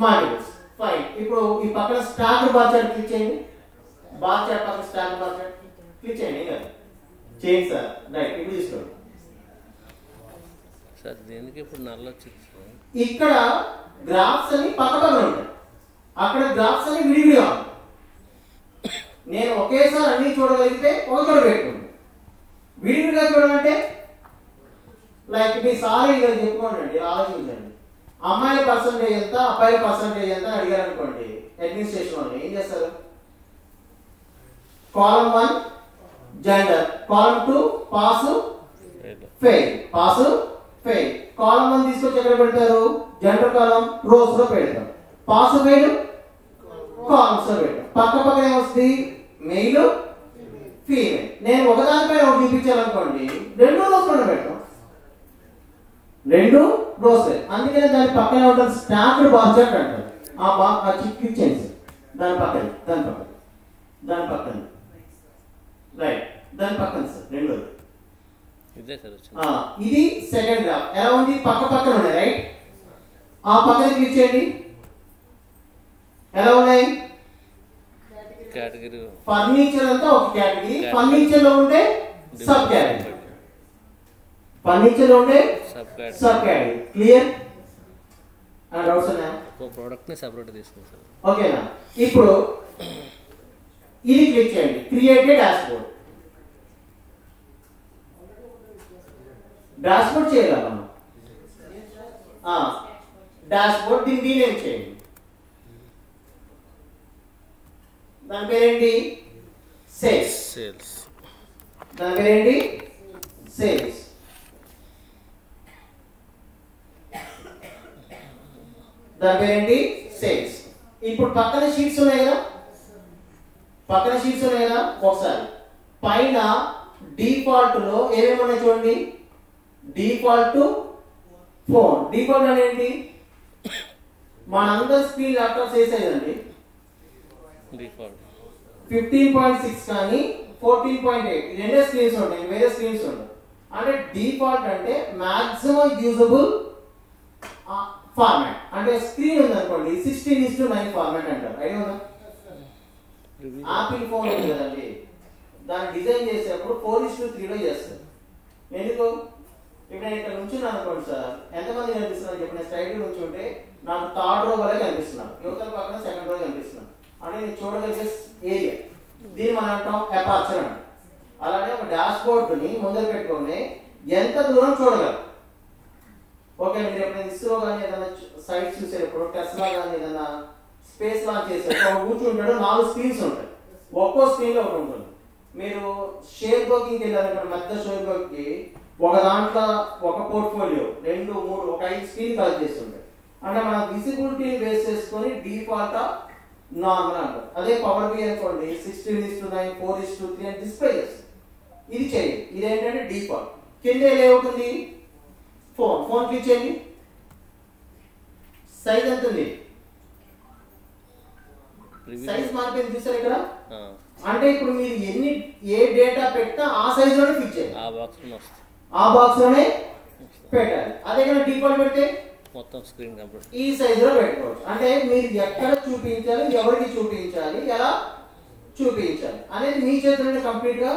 multiples. ఫైన్. ఇప్పుడు ఈ పక్కన స్టాక్ బార్ చార్ట్ క్లిక్ చేయండి. బార్ చార్ట్ పక్కన స్టాక్ బార్ చార్ట్ క్లిక్ చేయండి. చేయండి సార్. రైట్. ఇప్పుడు తీసుకోండి సార్. దేనికి ఇప్పుడు నల్ల వచ్చింది? ఇక్కడ గ్రాఫ్స్ అని పక్కన ఉంటాయి, అక్కడ గ్రాఫ్స్ అని విడివిడిగా ఉంటాయి. నేను ఒకేసారి అన్ని చూడగలిగితే ఒక చోట పెట్టుకుంటాను. విడివిడిగా చూడాలంటే లైక్ మీ సారీ చెప్పుకోండి, ఆలోచించండి. అమ్మాయిల పర్సంటేజ్ ఎంత, అబ్బాయిల పర్సంటేజ్ ఎంత అని అడిగారు అనుకోండి అడ్మినిస్ట్రేషన్ వాళ్ళు ఏం చేస్తారు? Column 1 gender, column 2 pass fail, pass fail. Column 1 తీసుకొచ్చి ఎక్కడ పెడతారు? జెండర్ కాలమ్ రోస్ లో పెడతారు. పాస్ ఫెయిల్ కాలమ్స్ లో పెడతారు. పక్క పక్కన ఏమొస్తుంది? Male female. నేను ఒకదానిపైన ఒకటి చూపించాలనుకోండి, 2 రోస్ లో పెడతాం, 2 రోస్. అందుకనే దాని పక్కనే ఉంటుంది స్టాక్డ్ బార్ చార్ట్ అంటారు. ఆ క్లిక్ చేయండి దాని పక్కన, దాని పక్కన రైట్, దాని పక్కన సార్ రెండోది. ఇది సెకండ్ గ్రాఫ్. ఎలా ఉంది? పక్క పక్కన ఉన్నాయి రైట్. ఆ పక్కన క్లిక్ చేయండి. ఎలా ఉన్నాయి? కేటగిరీ ఫర్నిచర్ అంతా ఒక కేటగిరీ, ఫర్నిచర్ లో ఉండే సబ్ కేటగిరీ, ఫర్నిచర్ లో ఉండే సబ్ కేటగిరీ. క్లియర్? డౌట్స్ ఉన్నాయా? ప్రోడక్ట్ ని సెపరేట్ తీసుకుంది సార్. ఓకేనా? ఇప్పుడు ఇది క్లిక్ చేయండి, క్రియేట్ ఏ డాష్బోర్డ్. డాష్బోర్డ్ చేయాలి మనం. డాష్బోర్డ్ దీన్ని రీనేమ్ చేయండి. దాని పేరేంటి? సేల్స్. దాని పేరేంటి? సేల్స్. దాని పేరేంటి? సేల్స్. ఇప్పుడు పక్కన షీట్స్ ఉన్నాయి కదా, ఒకసారి పైన డిఫాల్ట్ లో ఏమేమి ఉన్నాయి చూడండి. Default phone. డిఫాల్ట్ అనేది మనందరి స్క్రీన్ ల్యాప్టాప్స్ వేసేదండి. డిఫాల్ట్ 15.6 కానీ 14.8 రెండే స్క్రీన్స్ ఉంటాయి, వేరే స్క్రీన్స్ ఉంటాయి. అంటే డిఫాల్ట్ అంటే మాక్సిమం యూజబుల్ ఫార్మాట్. అంటే స్క్రీన్ ఉంది అనుకోండి 16:9 ఫార్మాట్ అంటారు. ఐడియా ఉందా? ఆపిల్ ఫోన్ ఉంది కదండి, దాన్ని డిజైన్ చేసేటప్పుడు 4:3లో చేస్తారు. ఎందుకు? ఇప్పుడు నేను ఇక్కడ నుంచున్నాను అనుకోండి సార్, ఎంతమంది కనిపిస్తున్నారు చెప్పిన స్ట్రైట్ నుంచి ఉంటే నాకు థర్డ్ రో వల్ల కనిపిస్తున్నాను, యువతల పక్కన సెకండ్ రో కనిపిస్తున్నాను. అంటే నేను చూడగలిగే ఏరియా, దీన్ని మనం అంటాం అపార్చర్ అంటాం. అలానే ఒక డాష్ బోర్డుని ముందర పెట్టుకొని ఎంత దూరం చూడగలరు. ఓకే, మీరు ఎప్పుడైనా ఇస్రో కానీ ఏదైనా సైట్ చూసేటప్పుడు, టెస్లా కానీ ఏదైనా స్పేస్ లాంచ్ చేసేటప్పుడు కూర్చుంటాడు, 4 స్క్రీన్స్ ఉంటాయి, ఒక్కో స్క్రీన్ లో ఒకటి ఉంటుంది. మీరు షేర్ బ్రోకింగ్కి వెళ్ళారంటే మధ్య షేర్ బ్రోకింగ్కి ఒక దాంట్లో ఒక పోర్ట్ఫోలియో 2, 3, ఒక 5 స్క్రీన్ కలెక్ట్ చేస్తుంటాయి. అంటే మన విజిబిలిటీ బేస్ చేసుకొని డిఫాల్ట్ నార్మల్ అంటారు. అదే పవర్ బి అనుకోండి 16:9 4:3 అని డిస్ప్లే చేస్తుంది. ఇది చేయండి, ఇదేంటంటే డిఫాల్ట్. కింద లేఅవుట్ ఉంది ఫోన్ క్లిక్ చేయండి. సైజ్ ఎంత ఉంది? సైజ్ మారిపోయింది చూసారు ఇక్కడ. అంటే ఇప్పుడు మీరు ఏ డేటా పెట్టినా ఆ సైజ్ లోనే ఫిక్స్ చేయాలి, ఆ బాక్స్ లోనే పెట్టాలి. అదే కదా డిఫాల్ట్ పెడితే మొత్తం స్క్రీన్ కంప్లీట్ ఈ సైజ్ లో పెట్టుకోవచ్చు. అంటే మీరు ఎక్కడ చూపించాలి, ఎవరికి చూపించాలి, ఎలా చూపించాలి అనేది మీ చేతిలోనే కంప్లీట్ గా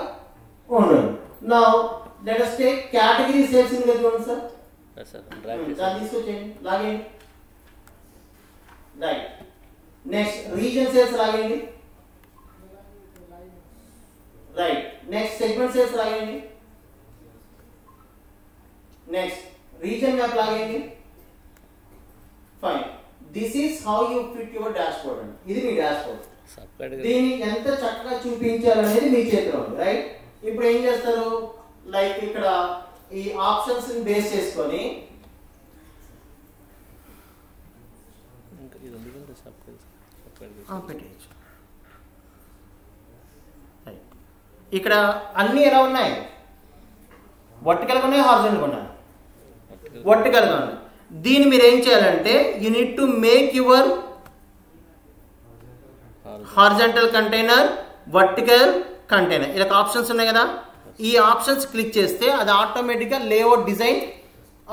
ఉండదు. Now let us take category sales ని చూడండి సార్. దాన్ని తీసుకొచ్చేయండి, లాగేయండి. రైట్, నెక్స్ట్ రీజన్ సేల్స్ లాగేయండి. రైట్, నెక్స్ట్ సెగ్మెంట్ సేల్స్ లాగేయండి. నెక్స్ట్ రీజన్ మ్యాప్ లాగేయండి. Fine, this is how you fit your dashboard అండి. ఇది మీ డాష్బోర్డ్. దీన్ని ఎంత చక్కగా చూపించాలనేది మీ చేతిలో ఉంది. రైట్, ఇప్పుడు ఏం చేస్తారు, లైక్ ఇక్కడ ఈ ఆప్షన్స్ ని బేస్ చేసుకొని ఇక్కడ అన్ని ఎలా ఉన్నాయి, వర్టికల్గా ఉన్నాయి, హారిజాంటల్గా ఉన్నాయి. వర్టికల్గా ఉన్నాయి. దీన్ని మీరు ఏం చేయాలంటే you need to make your horizontal container, vertical container. ఇలా ఆప్షన్స్ ఉన్నాయి కదా, ఈ ఆప్షన్స్ క్లిక్ చేస్తే అది ఆటోమేటిక్గా లేఅవుట్ డిజైన్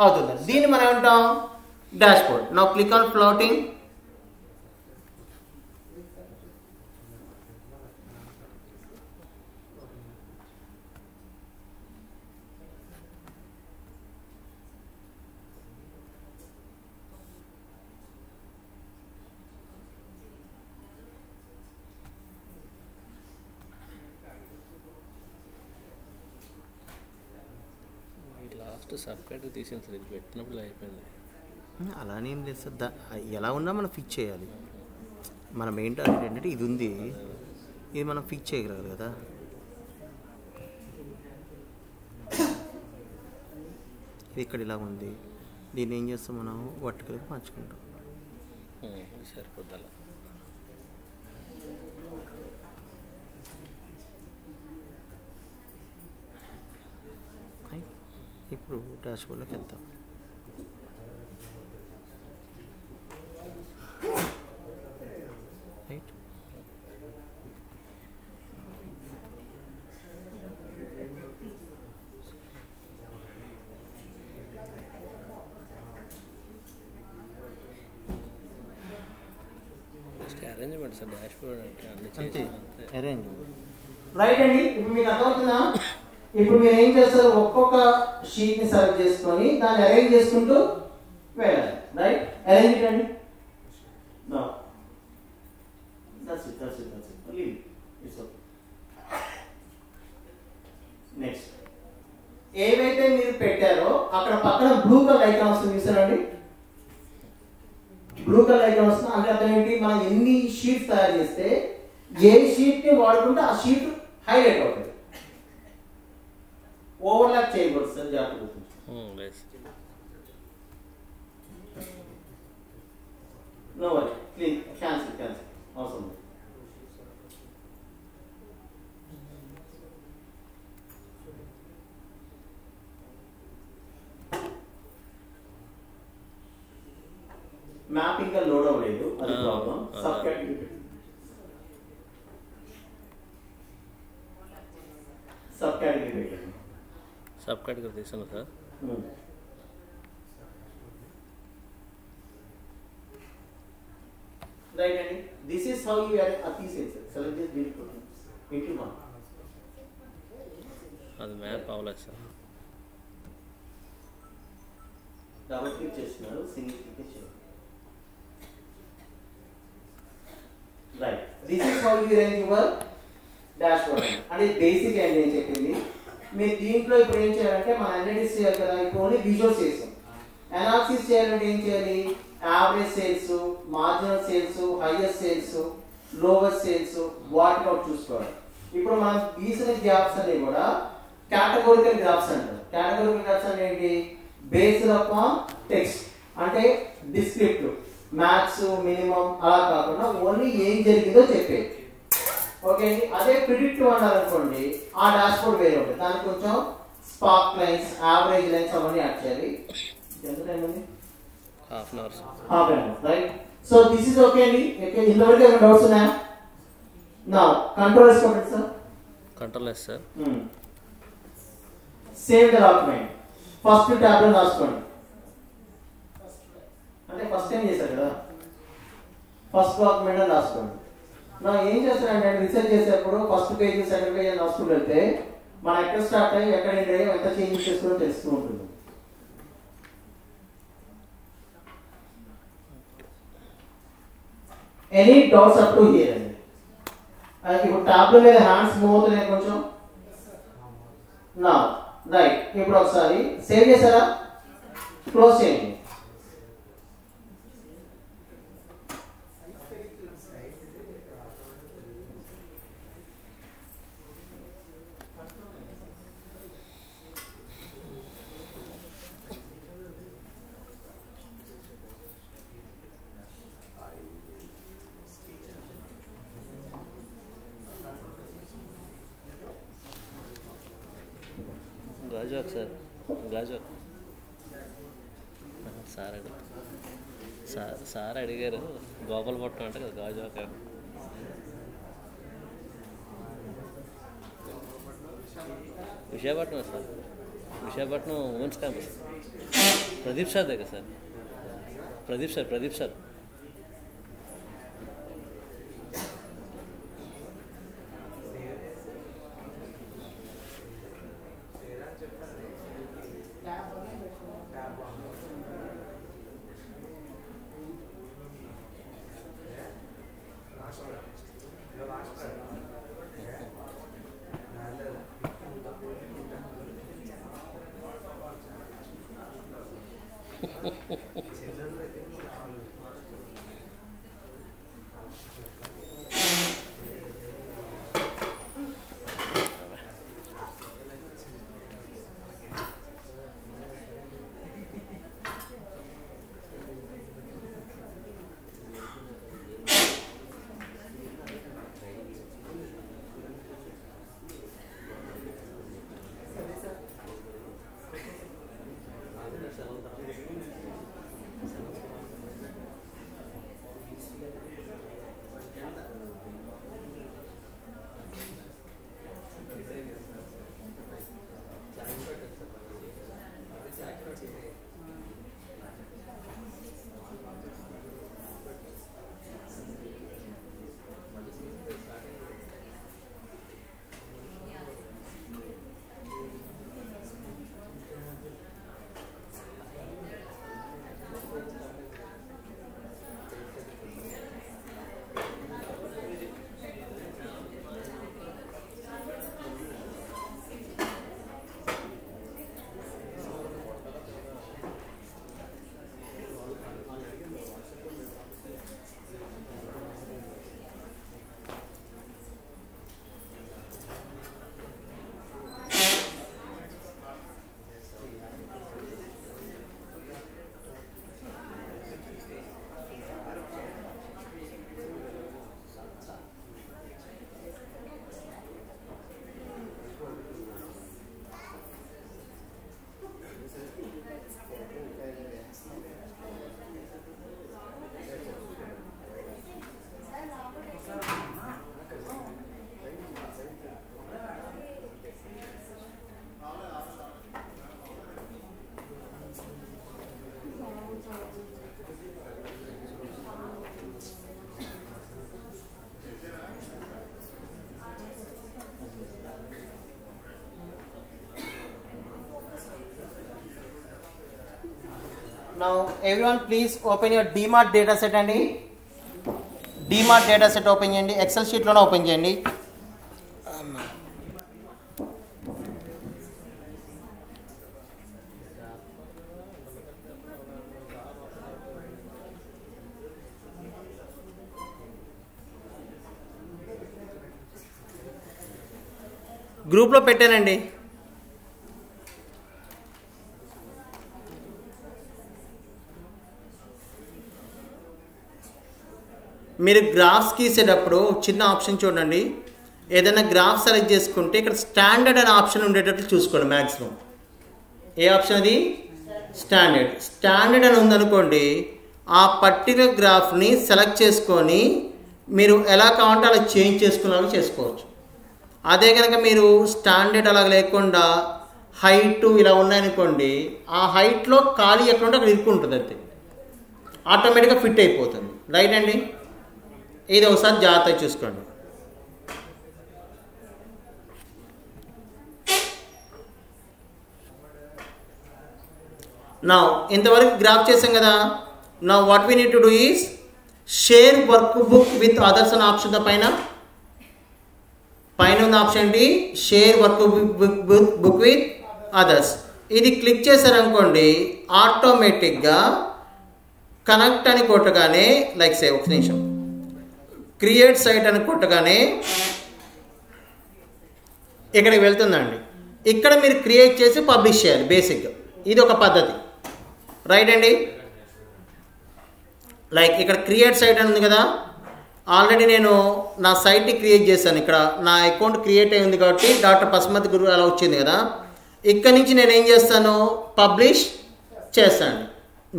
అవుతుంది. దీన్ని మనం ఏమంటాం, dashboard. Now click on plotting. Subscribe తీసేసి పెట్టినప్పుడు అయిపోయింది. అలానే ఏం లేదు సార్. ఎలా ఉన్నా మనం ఫిక్స్ చేయాలి. మన మెయిన్ టార్గెట్ ఏంటంటే ఇది ఉంది, ఇది మనం ఫిక్స్ చేయగలగాలి కదా. ఇది ఇక్కడ ఇలా ఉంది, దీన్ని ఏం చేస్తాం మనం వర్టికల్గా మార్చుకుంటాం. సరిపోద్ది అలా. ఇప్పుడు డాష్బోర్డ్లోకి వెళ్తాం. Right, arrangement sir dash board అంటే అన్ని అంతే చేసి అరేంజ్. రైట్ అండి. ఇప్పుడు మీకు అర్థమవుతుందా? ఇప్పుడు మీరు ఏం చేస్తారు, ఒక్కొక్క షీట్ని సెలెక్ట్ చేసుకొని దాన్ని అరేంజ్ చేసుకుంటూ వెళ్ళాలి. రైట్, అరేంజ్ అండి. నెక్స్ట్ ఏవైతే మీరు పెట్టారో అక్కడ పక్కన బ్లూ కలర్ ఐకాన్ వస్తుంది చూసారండి. బ్లూ కలర్ ఐకాన్ వస్తుంది అంటే అర్థం ఏంటి, మనం ఎన్ని షీట్స్ తయారు చేస్తే ఏ షీట్ ని వాడుకుంటే ఆ షీట్ హైలైట్ అవుతుంది. ఓవర్లాప్ చేయకూడదు సార్, జాగ్రత్త గుర్తుంచుకోండి. నో వరీ, క్లీన్, క్యాన్సిల్ అవసరం లేదు. మ్యాపింగ్ గా లోడ్ అవ్వలేదు, అది ప్రాబ్లం. సబ్ కేటగిరీ పెట్టండి. సబ్ కేటగిరీ తీసాను sir. Right, and this is how you add a thesis. Select this build into one. అది మ్యాప్ అవ్వలేదు సార్. డబుల్ క్లిక్ చేస్తున్నారు, సింగిల్ క్లిక్ చేయండి. Right, this is how you arrange your dashboard. అంటే basic and నేను చెప్పింది. మీరు దీంట్లో ఇప్పుడు ఏం చేయాలంటే మనం అనాలిసిస్ చేయాలి కదా, ఇప్పుడు ఓన్లీ విజువల్స్ చేస్తాం. అనాలిసిస్ చేయాలంటే ఏం చేయాలి, average sales, marginal sales, highest sales, lowest sales, వాటి అవుట్ చూసుకోవాలి. ఇప్పుడు మనం గీసిన గ్రాఫ్స్ అన్ని కూడా కేటగోరికల్ గ్రాఫ్స్ అంటారు. కేటగోరికల్ గ్రాఫ్స్ అంటే ఏంటి, బేస్డ్ అపాన్ టెక్స్ట్, అంటే డిస్క్రిప్టివ్, మ్యాథ్స్, మినిమం అలా కాకుండా ఓన్లీ ఏం జరిగిందో చెప్పేది. ఓకే అండి. అదే ప్రిడిక్టివ్ అన్నారనుకోండి, ఆ డాష్బోర్డ్ వేరే ఉంటుంది. దానికి కొంచెం స్పార్క్ లైన్స్, యావరేజ్ లైన్స్ అవన్నీ యాడ్ చేయాలి. ఎంత టైం ఉంది? Half an hour. Half an hour, right. So this is okay అండి. ఇంతవరకు ఏమైనా డౌట్స్ ఉన్నాయా? నా కంట్రోల్ వేసుకోండి sir. Control S sir. Save the document. First tab లో రాసుకోండి. అంటే ఫస్ట్ టైం చేశారు కదా, ఫస్ట్ డాక్యుమెంట్ అని రాసుకోండి. నా ఏం చేస్తానంటే రీసెర్చ్ చేసేప్పుడు ఫస్ట్ పేజ్, సెకండ్ పేజ్ అని రాసుకుంటూ వెళ్తే మనం ఎక్కడ స్టార్ట్ అయ్యి ఎక్కడ ఎండ్ అయ్యి ఎంత చేంజ్ చేసుకుని తెలుస్తూ ఉంటుంది. Any doubts up to hear అండి. ఇప్పుడు ట్యాబ్ లో మీద హ్యాండ్స్ మూవ్ అవుతున్నాయి కొంచెం. నా రైట్, ఇప్పుడు ఒకసారి సేవ్ చేశారా, క్లోజ్ చేయండి. గాజువాక్ సార్, గాజువాక్ సార్ అడిగారు గోపాలపట్నం అంటే కదా Gajuwaka. Visakhapatnam sir, Visakhapatnam women's campus. Pradeep sir దగ్గర sir, Pradeep sir. Now everyone please open your DMART data set అండి. DMART data set ఓపెన్ చేయండి. ఎక్సెల్ షీట్లోనే ఓపెన్ చేయండి. గ్రూప్లో పెట్టానండి. మీరు గ్రాఫ్స్ గీసేటప్పుడు చిన్న ఆప్షన్ చూడండి. ఏదైనా గ్రాఫ్ సెలెక్ట్ చేసుకుంటే ఇక్కడ స్టాండర్డ్ అనే ఆప్షన్ ఉండేటట్లు చూసుకోండి. మ్యాక్సిమం ఏ ఆప్షన్ అది? స్టాండర్డ్ అని ఉందనుకోండి, ఆ పర్టికులర్ గ్రాఫ్ని సెలెక్ట్ చేసుకొని మీరు ఎలా కావాలంటే అలా చేంజ్ చేసుకునేలా చేసుకోవచ్చు. అదే కనుక మీరు స్టాండర్డ్ అలా లేకుండా హైట్ ఇలా ఉన్నాయనుకోండి, ఆ హైట్లో ఖాళీ ఎక్కడ ఉంటే అక్కడ ఇరుక్కుంటుంది, అంతే ఆటోమేటిక్గా ఫిట్ అయిపోతుంది. రైట్ అండి, ఇది ఒకసారి జాగ్రత్తగా చూసుకోండి. నా ఇంతవరకు గ్రాఫ్ చేసాం కదా. నా what we need to do is share work book with others అనే ఆప్షన్ పైన ఉన్న ఆప్షన్ ఏంటి? Share work book with others. ఇది క్లిక్ చేశారనుకోండి, ఆటోమేటిక్గా కనెక్ట్ అని కొట్టగానే ఒక నిమిషం, క్రియేట్ సైట్ అని కొట్టగానే ఇక్కడికి వెళ్తుందండి. ఇక్కడ మీరు క్రియేట్ చేసి పబ్లిష్ చేయాలి బేసిక్గా. ఇది ఒక పద్ధతి. రైట్ అండి, ఇక్కడ క్రియేట్ సైట్ అని ఉంది కదా, ఆల్రెడీ నేను నా సైట్ని క్రియేట్ చేశాను. ఇక్కడ నా అకౌంట్ క్రియేట్ అయి ఉంది కాబట్టి డాక్టర్ పసుమతి గురు అలా వచ్చింది కదా. ఇక్కడ నుంచి నేను ఏం చేస్తాను? పబ్లిష్ చేస్తాను.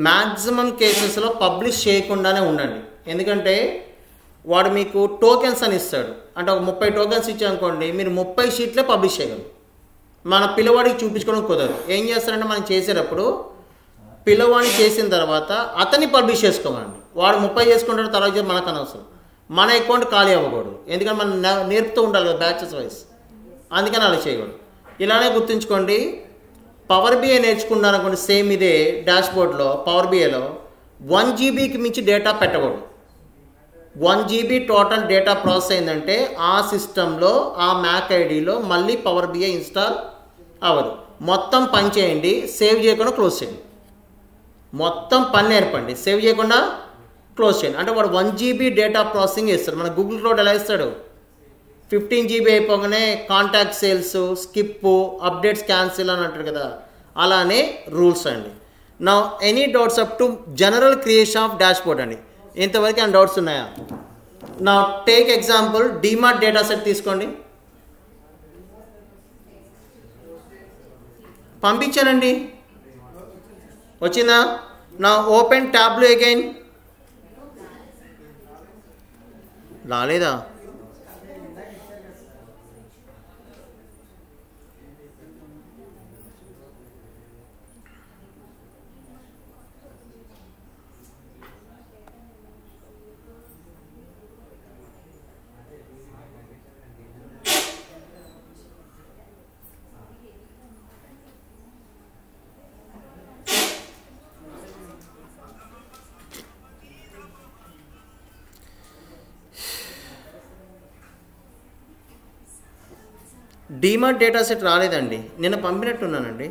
మ్యాక్సిమం కేసెస్లో పబ్లిష్ చేయకుండానే ఉండండి. ఎందుకంటే వాడు మీకు టోకెన్స్ అని ఇస్తాడు. అంటే ఒక 30 టోకెన్స్ ఇచ్చామనుకోండి, మీరు 30 షీట్లే పబ్లిష్ చేయగలరు. మన పిల్లవాడికి చూపించుకోవడం కుదరదు. ఏం చేస్తారంటే మనం చేసేటప్పుడు పిల్లవాడిని చేసిన తర్వాత అతన్ని పబ్లిష్ చేసుకోమండి. వాడు 30 చేసుకుంటాడు, తర్వాత మనకు అనవసరం. మన అకౌంట్ ఖాళీ అవ్వకూడదు, ఎందుకంటే మనం నేర్పుతూ ఉండాలి కదా బ్యాచెస్ వైజ్. అందుకని అలా చేయకూడదు. ఇలానే గుర్తుంచుకోండి. పవర్ బిఐ నేర్చుకున్నారనుకోండి, సేమ్ ఇదే డాష్బోర్డ్లో పవర్ బిఐలో 1 జీబీకి మించి డేటా పెట్టకూడదు. 1 జీబీ టోటల్ డేటా ప్రాసెస్ అయిందంటే ఆ సిస్టంలో, ఆ మ్యాక్ ఐడిలో మళ్ళీ పవర్ బిఐ ఇన్స్టాల్ అవ్వదు. మొత్తం పని చేయండి, సేవ్ చేయకుండా క్లోజ్ చేయండి. మొత్తం పని నేర్పండి, సేవ్ చేయకుండా క్లోజ్ చేయండి. అంటే వాడు 1 జీబీ డేటా ప్రాసెసింగ్ ఇస్తాడు. మన గూగుల్ క్లౌడ్ ఎలా ఇస్తాడు? 15 జీబీ అయిపోగానే contact sales, skip, updates cancel అని అంటాడు కదా. అలానే రూల్స్ అండి. నా any doubts up to general creation of dashboard అండి. ఇంతవరకు ఏమైనా డౌట్స్ ఉన్నాయా? నా take example DMart data set తీసుకోండి. పంపించానండి, వచ్చిందా? నా ఓపెన్ ట్యాబ్లో అగైన్ రాలేదా? డీమార్ట్ డేటా సెట్ రాలేదండి, నిన్న పంపినట్టున్నానండి.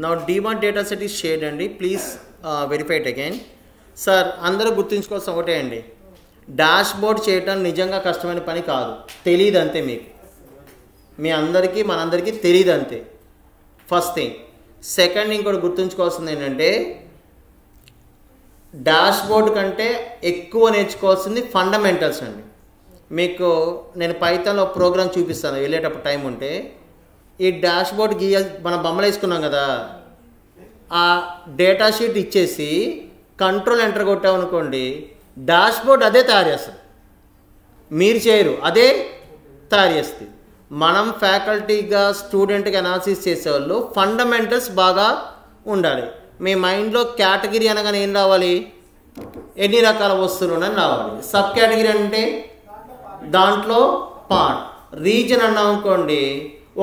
Now DMART data set is shared అండి. Please verify it again. Sir అందరూ గుర్తుంచుకోవాల్సిన ఒకటే అండి, డాష్ బోర్డ్ చేయటం నిజంగా కష్టమైన పని కాదు, తెలియదు అంతే. మీ అందరికీ మనందరికీ తెలియదు అంతే. First thing. సెకండ్ ఇంకోటి గుర్తుంచుకోవాల్సింది ఏంటంటే డాష్ బోర్డ్ కంటే ఎక్కువ నేర్చుకోవాల్సింది ఫండమెంటల్స్ అండి. మీకు నేను పైథాన్లో ప్రోగ్రామ్ చూపిస్తాను వెళ్ళేటప్పుడు టైం ఉంటే. ఈ డాష్ బోర్డ్ మనం బొమ్మలు వేసుకున్నాం కదా, ఆ డేటా షీట్ ఇచ్చేసి కంట్రోల్ ఎంటర్ కొట్టామనుకోండి, డాష్ బోర్డ్ అదే తయారు చేస్తుంది, మీరు చేయరు, అదే తయారు చేస్తుంది. మనం ఫ్యాకల్టీగా స్టూడెంట్గా అనాలిసిస్ చేసేవాళ్ళు ఫండమెంటల్స్ బాగా ఉండాలి. మీ మైండ్లో కేటగిరీ అనగానే ఏం రావాలి, ఎన్ని రకాల వస్తువులు అని రావాలి. సబ్ కేటగిరీ అంటే దాంట్లో పార్ట్. రీజన్ అన్నాం అనుకోండి,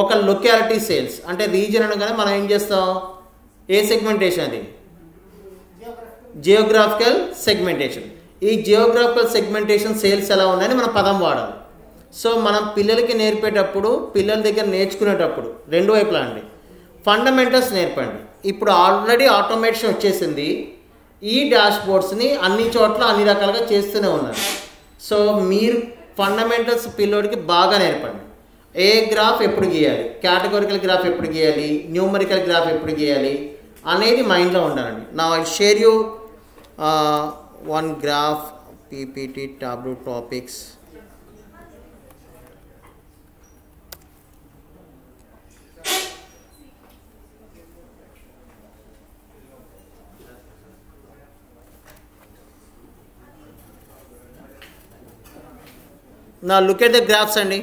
ఒక లొకాలిటీ సేల్స్ అంటే రీజన్ అనగానే మనం ఏం చేస్తాం, ఏ సెగ్మెంటేషన్ అది, జియోగ్రాఫికల్ సెగ్మెంటేషన్. ఈ జియోగ్రాఫికల్ సెగ్మెంటేషన్ సేల్స్ ఎలా ఉన్నాయని మనం పదం వాడాలి. సో మనం పిల్లలకి నేర్పేటప్పుడు, పిల్లల దగ్గర నేర్చుకునేటప్పుడు రెండు వైపులా అండి ఫండమెంటల్స్ నేర్పండి. ఇప్పుడు ఆల్రెడీ ఆటోమేషన్ వచ్చేసింది, ఈ డాష్ బోర్డ్స్ని అన్ని చోట్ల అన్ని రకాలుగా చేస్తూనే ఉన్నారు. సో మీరు ఫండమెంటల్స్ పిల్లోడికి బాగా నేర్పండి. ఏ గ్రాఫ్ ఎప్పుడు గీయాలి, కేటగోరికల్ గ్రాఫ్ ఎప్పుడు గీయాలి, న్యూమరికల్ గ్రాఫ్ ఎప్పుడు గీయాలి అనేది మైండ్లో ఉండాలండి. నా I share you one graph PPT Tableau topics. Now look at the graphs అండి.